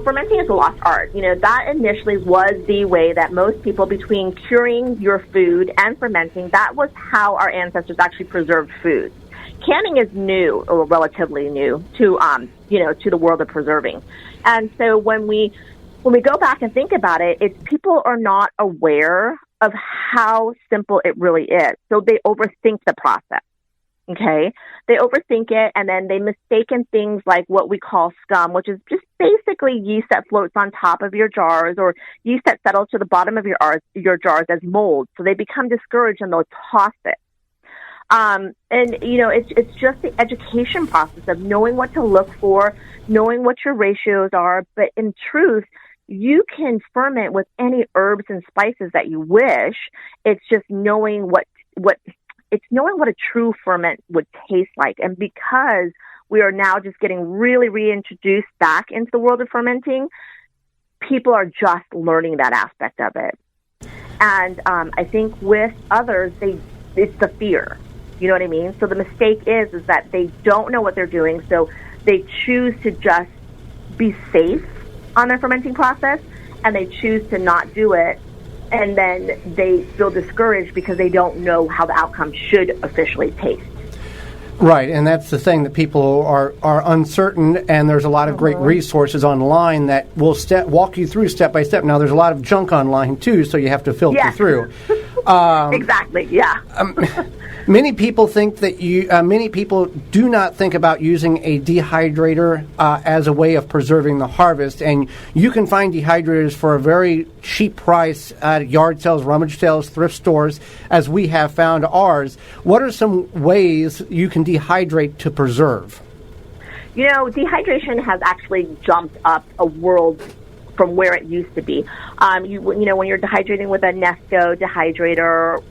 fermenting is a lost art. That initially was the way that most people, between curing your food and fermenting, that was how our ancestors actually preserved food. Canning is new, or relatively new, to the world of preserving. And so when we go back and think about it, it's people are not aware of how simple it really is. So they overthink the process. Okay, they overthink it, and then they mistaken things like what we call scum, which is just basically yeast that floats on top of your jars, or yeast that settles to the bottom of your jars as mold. So they become discouraged and they'll toss it. It's just the education process of knowing what to look for, knowing what your ratios are. But in truth, you can ferment with any herbs and spices that you wish. It's just knowing what a true ferment would taste like. And because we are now just getting really reintroduced back into the world of fermenting, people are just learning that aspect of it. And I think with others, it's the fear. You know what I mean? So the mistake is that they don't know what they're doing, so they choose to just be safe on their fermenting process, and they choose to not do it. And then they feel discouraged because they don't know how the outcome should officially taste. Right, and that's the thing, that people are uncertain, and there's a lot of great resources online that will walk you through step by step. Now, there's a lot of junk online, too, so you have to filter through. Exactly, yeah. Many people think that many people do not think about using a dehydrator as a way of preserving the harvest, and you can find dehydrators for a very cheap price at yard sales, rummage sales, thrift stores, as we have found ours. What are some ways you can dehydrate to preserve? Dehydration has actually jumped up a world from where it used to be. When you're dehydrating with a Nesco dehydrator,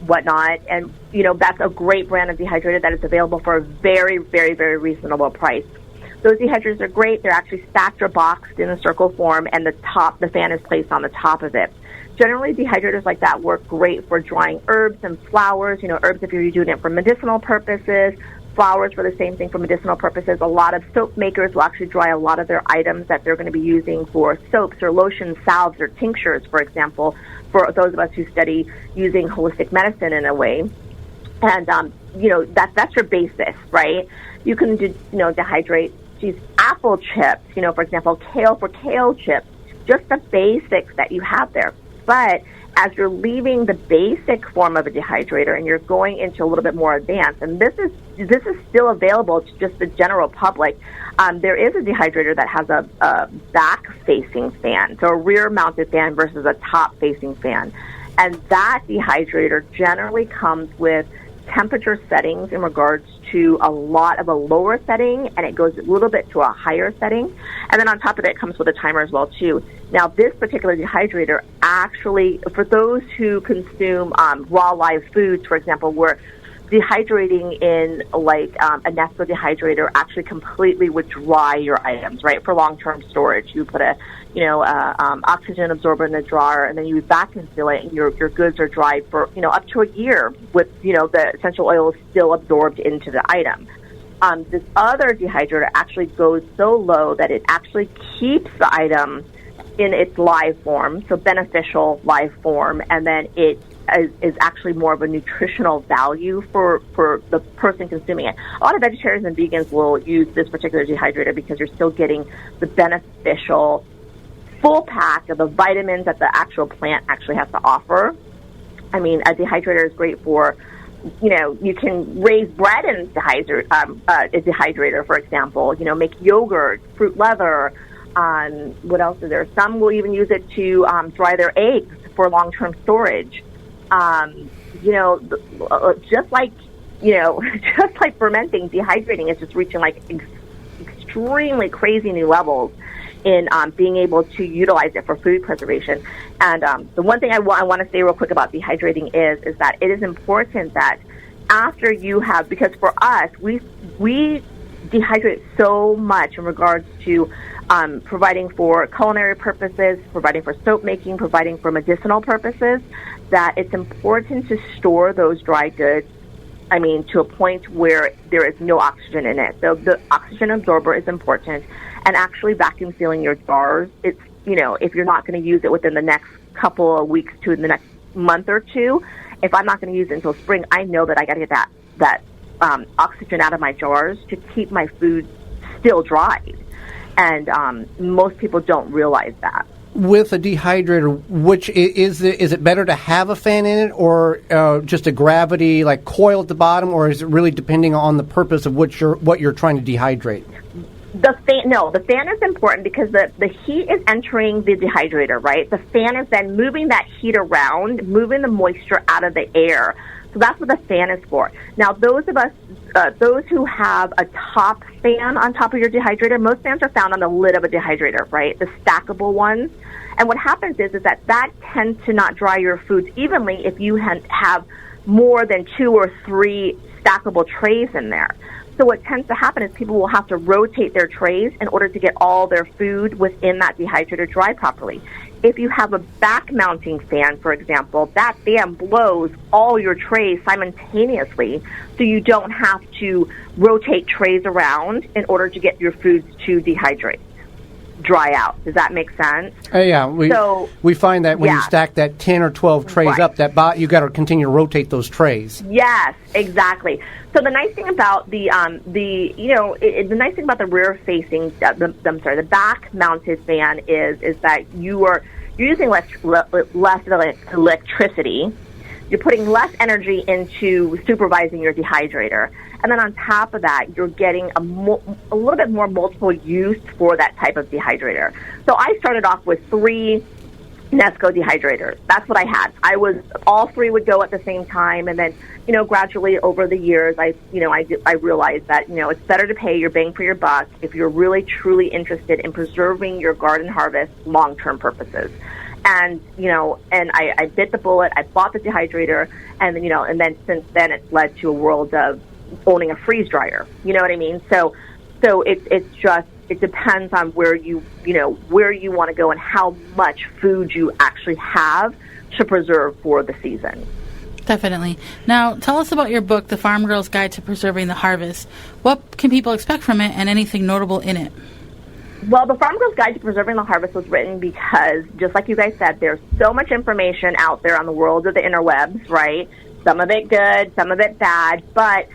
whatnot, and, that's a great brand of dehydrator that is available for a very, very, very reasonable price. Those dehydrators are great. They're actually stacked or boxed in a circle form, and the fan is placed on the top of it. Generally, dehydrators like that work great for drying herbs and flowers. Herbs if you're doing it for medicinal purposes, flowers for the same thing for medicinal purposes. A lot of soap makers will actually dry a lot of their items that they're going to be using for soaps or lotions, salves, or tinctures, for example, for those of us who study using holistic medicine in a way. And, that's your basis, right? You can dehydrate apple chips, for example, kale for kale chips, just the basics that you have there. But as you're leaving the basic form of a dehydrator and you're going into a little bit more advanced, and this is still available to just the general public, there is a dehydrator that has a back-facing fan, so a rear-mounted fan versus a top-facing fan. And that dehydrator generally comes with temperature settings in regards to a lot of a lower setting, and it goes a little bit to a higher setting. And then on top of it, it comes with a timer as well, too. Now, this particular dehydrator actually, for those who consume raw live foods, for example, where dehydrating in like a Nesco dehydrator actually completely would dry your items, right, for long-term storage. You put a oxygen absorber in the drawer, and then you vacuum seal it, and your goods are dried for up to a year with the essential oil still absorbed into the item. This other dehydrator actually goes so low that it actually keeps the item in its live form, so beneficial live form, and then it is actually more of a nutritional value for the person consuming it. A lot of vegetarians and vegans will use this particular dehydrator because you're still getting the beneficial full pack of the vitamins that the actual plant actually has to offer. I mean, a dehydrator is great for, you can raise bread in a dehydrator, for example, make yogurt, fruit leather. What else is there? Some will even use it to dry their eggs for long-term storage. Just like fermenting, dehydrating is just reaching like extremely crazy new levels in being able to utilize it for food preservation. And the one thing I want to say real quick about dehydrating is that it is important that after you have, because for us, we dehydrate so much in regards to providing for culinary purposes, providing for soap making, providing for medicinal purposes, that it's important to store those dry goods, to a point where there is no oxygen in it. So the oxygen absorber is important, and actually vacuum sealing your jars, it's, if you're not going to use it within the next couple of weeks to the next month or two, if I'm not going to use it until spring, I know that I got to get that oxygen out of my jars to keep my food still dried. And most people don't realize that. With a dehydrator, which is it better to have a fan in it, or just a gravity like coil at the bottom, or is it really depending on the purpose of what you're trying to dehydrate? The fan is important because the heat is entering the dehydrator, right? The fan is then moving that heat around, moving the moisture out of the air. So that's what the fan is for. Now, those who have a top fan on top of your dehydrator, most fans are found on the lid of a dehydrator, right? The stackable ones. And what happens is that tends to not dry your foods evenly if you have more than 2 or 3 stackable trays in there. So what tends to happen is people will have to rotate their trays in order to get all their food within that dehydrator dry properly. If you have a back-mounting fan, for example, that fan blows all your trays simultaneously, so you don't have to rotate trays around in order to get your foods to dry out. Does that make sense? Yeah, we find that when you stack that 10 or 12 trays up, you got to continue to rotate those trays. Yes, exactly. So the nice thing about the nice thing about the rear-facing, the back-mounted fan is that you're using less electricity. You're putting less energy into supervising your dehydrator. And then on top of that, you're getting a little bit more multiple use for that type of dehydrator. So I started off with 3 Nesco dehydrators. That's what I had. All 3 would go at the same time, and then, gradually over the years, I realized that, it's better to pay your bang for your buck if you're really truly interested in preserving your garden harvest long-term purposes. And, and I bit the bullet. I bought the dehydrator, and then since then it's led to a world of owning a freeze dryer. You know what I mean? So it depends on where you want to go and how much food you actually have to preserve for the season. Definitely. Now, tell us about your book, The Farm Girl's Guide to Preserving the Harvest. What can people expect from it, and anything notable in it? Well, The Farm Girl's Guide to Preserving the Harvest was written because, just like you guys said, there's so much information out there on the world of the interwebs, right? Some of it good, some of it bad, but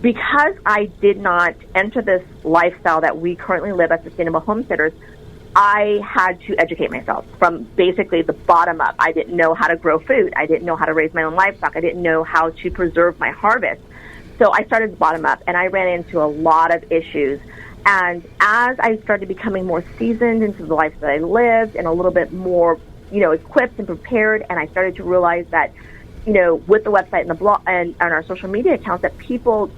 because I did not enter this lifestyle that we currently live as sustainable homesteaders, I had to educate myself from basically the bottom up. I didn't know how to grow food. I didn't know how to raise my own livestock. I didn't know how to preserve my harvest. So I started the bottom up, and I ran into a lot of issues. And as I started becoming more seasoned into the life that I lived and a little bit more, equipped and prepared, and I started to realize that, with the website and the blog and our social media accounts, that people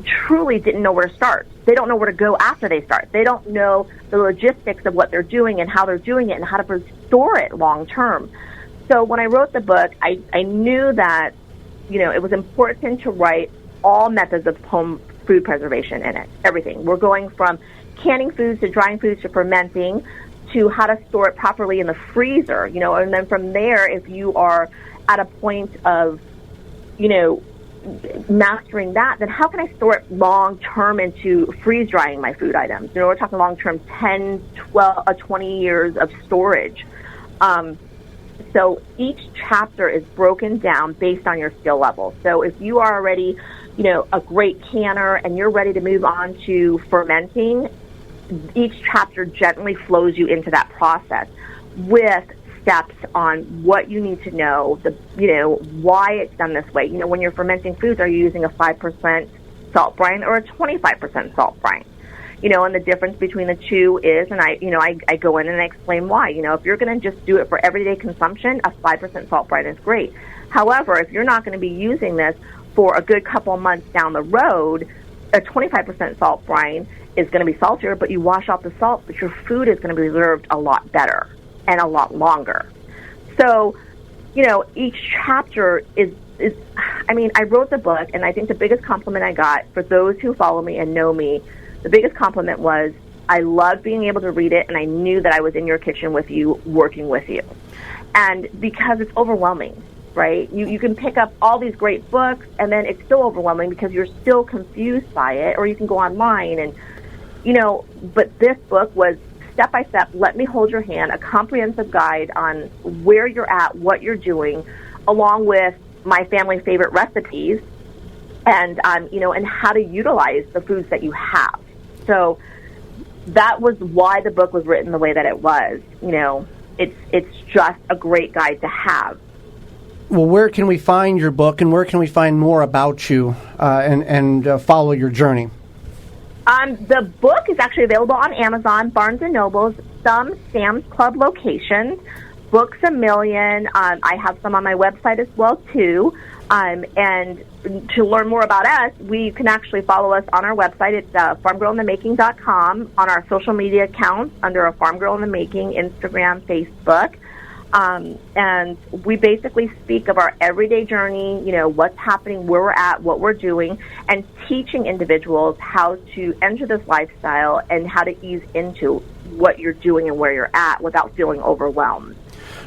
truly didn't know where to start. They don't know where to go after they start. They don't know the logistics of what they're doing and how they're doing it and how to store it long term. So when I wrote the book, I knew that, it was important to write all methods of home food preservation in it. Everything. We're going from canning foods to drying foods to fermenting to how to store it properly in the freezer, and then from there, if you are at a point of, mastering that, then how can I store it long term into freeze drying my food items? We're talking long term, 10, 12, 20 years of storage. So each chapter is broken down based on your skill level. So if you are already, a great canner and you're ready to move on to fermenting, each chapter gently flows you into that process with steps on what you need to know, why it's done this way. When you're fermenting foods, are you using a 5% salt brine or a 25% salt brine? And the difference between the two is, and I go in and I explain why. If you're going to just do it for everyday consumption, a 5% salt brine is great. However, if you're not going to be using this for a good couple of months down the road, a 25% salt brine is going to be saltier, but you wash out the salt, but your food is going to be preserved a lot better and a lot longer. So, each chapter is I wrote the book, and I think the biggest compliment I got for those who follow me and know me the biggest compliment was, I loved being able to read it, and I knew that I was in your kitchen with you, working with you. And because it's overwhelming, right? You can pick up all these great books, and then it's still overwhelming because you're still confused by it, or you can go online and, but this book was step by step, let me hold your hand, a comprehensive guide on where you're at, what you're doing, along with my family favorite recipes, and and how to utilize the foods that you have. So that was why the book was written the way that it was. It's just a great guide to have. Well, where can we find your book, and where can we find more about you and follow your journey? The book is actually available on Amazon, Barnes & Nobles, some Sam's Club locations, Books A Million. I have some on my website as well, too. And to learn more about us, you can actually follow us on our website. It's farmgirlinthemaking.com, on our social media accounts under a Farm Girl in the Making, Instagram, Facebook. And we basically speak of our everyday journey, what's happening, where we're at, what we're doing, and teaching individuals how to enter this lifestyle and how to ease into what you're doing and where you're at without feeling overwhelmed.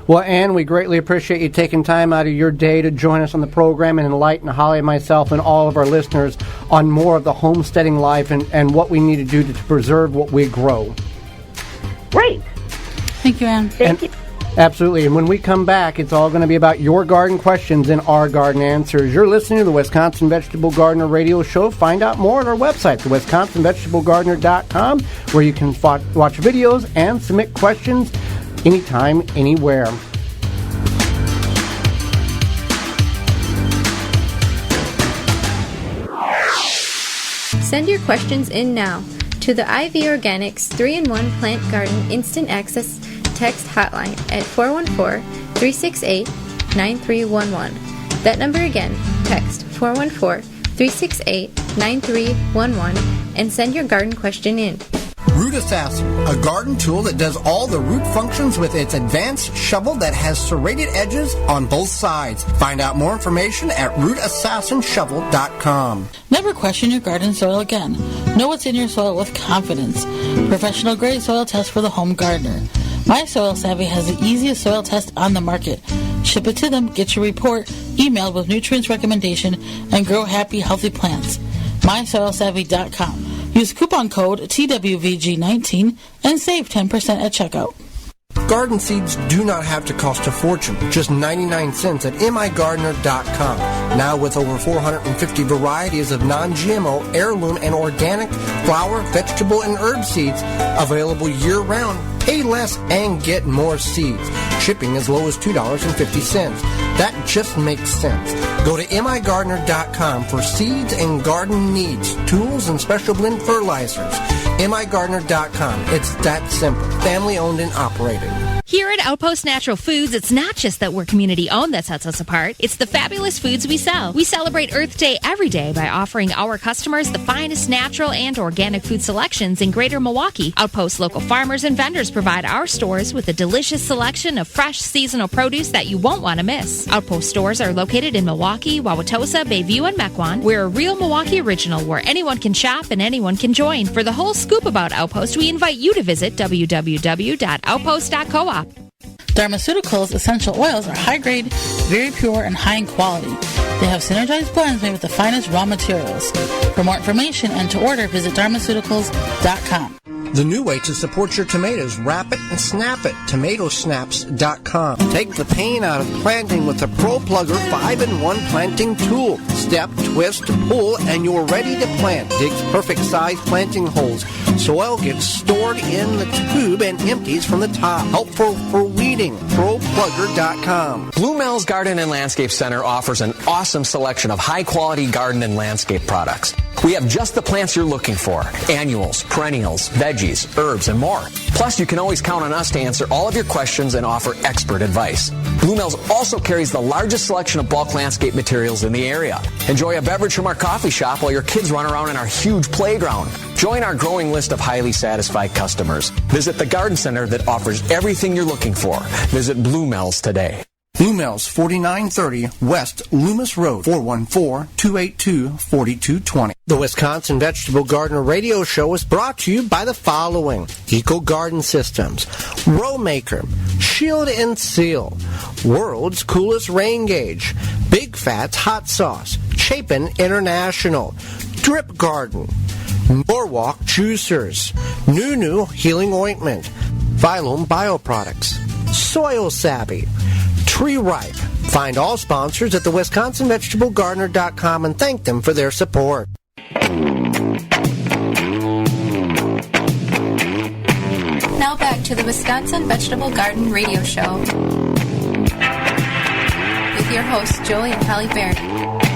Well, Ann, we greatly appreciate you taking time out of your day to join us on the program and enlighten Holly, myself, and all of our listeners on more of the homesteading life and what we need to do to preserve what we grow. Great. Thank you, Ann. Thank you. Absolutely. And when we come back, it's all going to be about your garden questions and our garden answers. You're listening to the Wisconsin Vegetable Gardener Radio Show. Find out more at our website, the WisconsinVegetableGardener.com, where you can watch videos and submit questions anytime, anywhere. Send your questions in now to the IV Organics 3-in-1 Plant Garden Instant Access text hotline at 414-368-9311. That number again, text 414-368-9311 and send your garden question in. Root Assassin, a garden tool that does all the root functions with its advanced shovel that has serrated edges on both sides. Find out more information at rootassassinshovel.com. Never question your garden soil again. Know what's in your soil with confidence. Professional grade soil test for the home gardener. My Soil Savvy has the easiest soil test on the market. Ship it to them, get your report, emailed with nutrients recommendation, and grow happy, healthy plants. MySoilSavvy.com. Use coupon code TWVG19 and save 10% at checkout. Garden seeds do not have to cost a fortune, just 99 cents at migardener.com. Now with over 450 varieties of non-GMO, heirloom, and organic flower, vegetable, and herb seeds available year-round. Pay less and get more seeds. Shipping as low as $2.50. That just makes sense. Go to migardener.com for seeds and garden needs, tools, and special blend fertilizers. migardener.com. It's that simple. Family owned and operated. Here at Outpost Natural Foods, it's not just that we're community-owned that sets us apart. It's the fabulous foods we sell. We celebrate Earth Day every day by offering our customers the finest natural and organic food selections in Greater Milwaukee. Outpost local farmers and vendors provide our stores with a delicious selection of fresh, seasonal produce that you won't want to miss. Outpost stores are located in Milwaukee, Wauwatosa, Bayview, and Mequon. We're a real Milwaukee original where anyone can shop and anyone can join. For the whole scoop about Outpost, we invite you to visit www.outpost.coop. Pharmaceuticals essential oils are high grade, very pure, and high in quality. They have synergized blends made with the finest raw materials. For more information and to order, visit Pharmaceuticals.com. The new way to support your tomatoes, wrap it and snap it. Tomatosnaps.com. Take the pain out of planting with the Pro Plugger 5-in-1 planting tool. Step, twist, pull, and you're ready to plant. Digs perfect size planting holes. Soil gets stored in the tube and empties from the top. Helpful for weeding. ProPlugger.com. Blue Mel's Garden and Landscape Center offers an awesome selection of high-quality garden and landscape products. We have just the plants you're looking for. Annuals, perennials, veggies, herbs, and more. Plus, you can always count on us to answer all of your questions and offer expert advice. Blue Mel's also carries the largest selection of bulk landscape materials in the area. Enjoy a beverage from our coffee shop while your kids run around in our huge playground. Join our growing list of highly satisfied customers. Visit the garden center that offers everything you're looking for. Visit Blue Mel's today. Blue Mills, 4930 West Loomis Road, 414-282-4220. The Wisconsin Vegetable Gardener Radio Show is brought to you by the following: Eco Garden Systems, Row Maker, Shield and Seal, World's Coolest Rain Gauge, Big Fats Hot Sauce, Chapin International, Drip Garden, Norwalk Juicers, Nunu Healing Ointment, Phylum Bioproducts, Soil Savvy, Tree Ripe. Find all sponsors at the WisconsinVegetableGardener.com and thank them for their support. Now back to the Wisconsin Vegetable Garden Radio Show with your hosts, Joey and Holly Baird.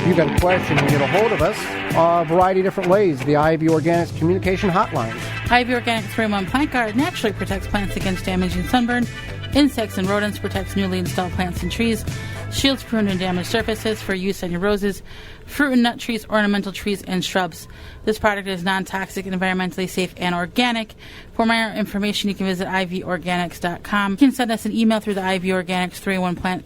You've got a question, you get a hold of us a variety of different ways. The IV Organics Communication Hotlines. IV Organic 3-in-1 Plant Guard naturally protects plants against damaging sunburn, insects and rodents, protects newly installed plants and trees, shields pruned and damaged surfaces for use on your roses, fruit and nut trees, ornamental trees, and shrubs. This product is non-toxic, environmentally safe, and organic. For more information, you can visit ivorganics.com. You can send us an email through the IV Organics 3-in-1 Plant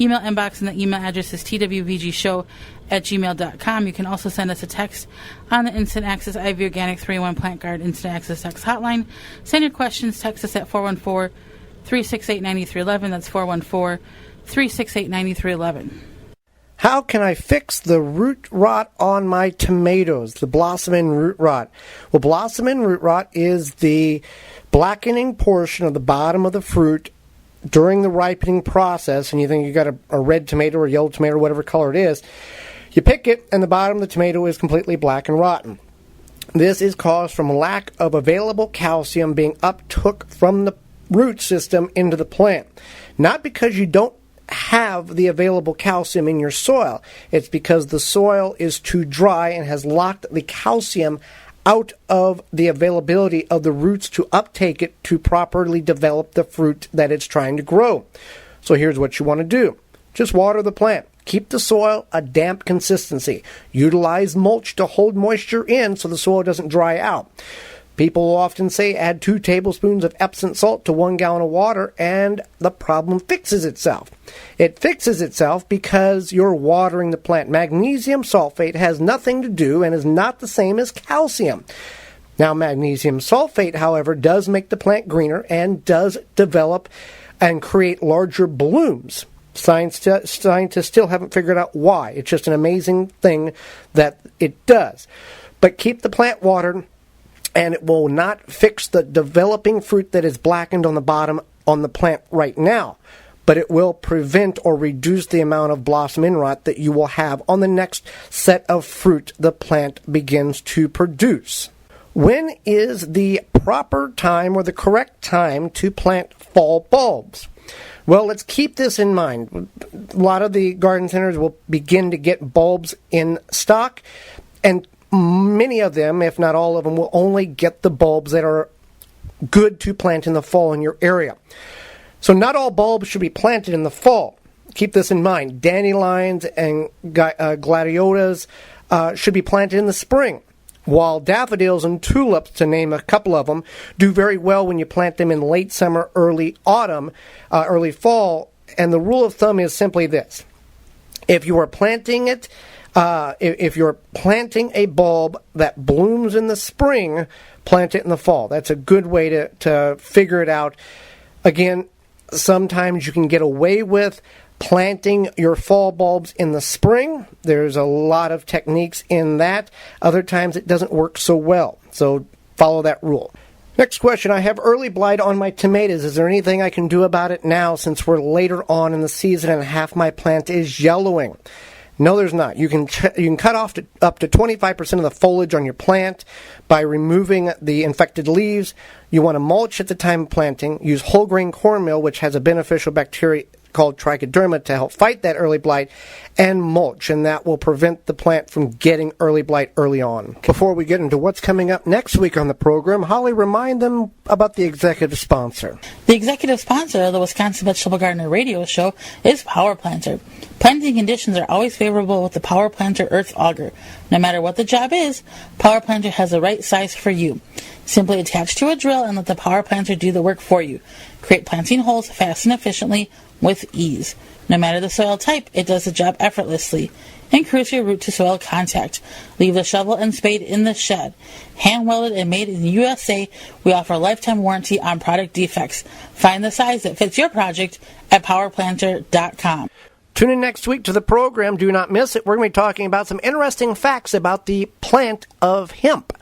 email inbox, and the email address is twvgshow@gmail.com. You can also send us a text on the Instant Access IV Organic 3-in-1 Plant Guard Instant Access Text Hotline. Send your questions. Text us at 414-368-9311. That's 414-368-9311. How can I fix the root rot on my tomatoes, the blossom end root rot? Well, blossom end root rot is the blackening portion of the bottom of the fruit during the ripening process, and you think you got a red tomato or yellow tomato, whatever color it is. You pick it, and the bottom of the tomato is completely black and rotten. This is caused from lack of available calcium being uptook from the root system into the plant. Not because you don't have the available calcium in your soil. It's because the soil is too dry and has locked the calcium out of the availability of the roots to uptake it to properly develop the fruit that it's trying to grow. So here's what you want to do. Just water the plant. Keep the soil a damp consistency. Utilize mulch to hold moisture in so the soil doesn't dry out. People often say add 2 tablespoons of Epsom salt to 1 gallon of water and the problem fixes itself. It fixes itself because you're watering the plant. Magnesium sulfate has nothing to do and is not the same as calcium. Now, magnesium sulfate, however, does make the plant greener and does develop and create larger blooms. Scientists still haven't figured out why. It's just an amazing thing that it does. But keep the plant watered, and it will not fix the developing fruit that is blackened on the bottom on the plant right now. But it will prevent or reduce the amount of blossom end rot that you will have on the next set of fruit the plant begins to produce. When is the proper time or the correct time to plant fall bulbs? Well, let's keep this in mind. A lot of the garden centers will begin to get bulbs in stock, and many of them, if not all of them, will only get the bulbs that are good to plant in the fall in your area. So not all bulbs should be planted in the fall. Keep this in mind. Dandelions and gladiolas should be planted in the spring, while daffodils and tulips, to name a couple of them, do very well when you plant them in late summer, early autumn, early fall. And the rule of thumb is simply this. If you are planting it, if you're planting a bulb that blooms in the spring, plant it in the fall. That's a good way to figure it out. Again, sometimes you can get away with planting your fall bulbs in the spring. There's a lot of techniques in that. Other times it doesn't work so well. So follow that rule. Next question. I have early blight on my tomatoes. Is there anything I can do about it now since we're later on in the season and half my plant is yellowing? No, there's not. You can cut off up to 25% of the foliage on your plant by removing the infected leaves. You want to mulch at the time of planting. Use whole grain cornmeal, which has a beneficial bacteria called trichoderma to help fight that early blight, and mulch, and that will prevent the plant from getting early blight early on. Before we get into what's coming up next week on the program, Holly, remind them about the executive sponsor. The executive sponsor of the Wisconsin Vegetable Gardener Radio Show is Power Planter. Planting conditions are always favorable with the Power Planter Earth Auger. No matter what the job is, Power Planter has the right size for you. Simply attach to a drill and let the Power Planter do the work for you. Create planting holes fast and efficiently, with ease. No matter the soil type, it does the job effortlessly. Increase your root to soil contact. Leave the shovel and spade in the shed. Hand welded and made in the USA, we offer a lifetime warranty on product defects. Find the size that fits your project at powerplanter.com. Tune in next week to the program. Do not miss it. We're going to be talking about some interesting facts about the plant of hemp.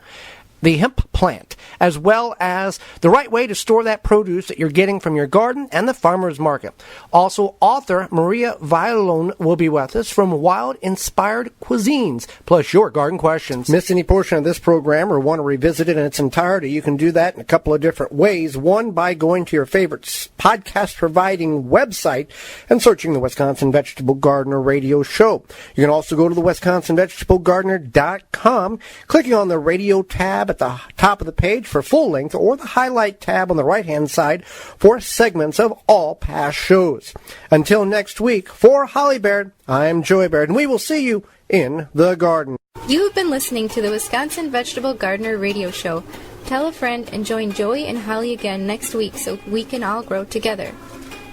The hemp plant, as well as the right way to store that produce that you're getting from your garden and the farmer's market. Also, author Maria Violone will be with us from Wild Inspired Cuisines, plus your garden questions. Miss any portion of this program or want to revisit it in its entirety, you can do that in a couple of different ways. One, by going to your favorite podcast-providing website and searching the Wisconsin Vegetable Gardener Radio Show. You can also go to the WisconsinVegetableGardener.com, clicking on the radio tab at the top of the page for full length, or the highlight tab on the right-hand side for segments of all past shows. Until next week, for Holly Baird, I'm Joey Baird, and we will see you in the garden. You have been listening to the Wisconsin Vegetable Gardener Radio Show. Tell a friend and join Joey and Holly again next week so we can all grow together.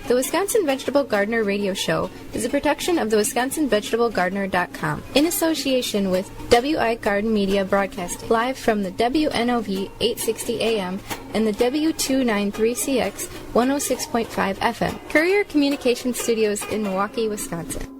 The Wisconsin Vegetable Gardener Radio Show is a production of the WisconsinVegetableGardener.com in association with WI Garden Media Broadcasting, live from the WNOV 860 AM and the W293CX 106.5 FM, Courier Communication Studios in Milwaukee, Wisconsin.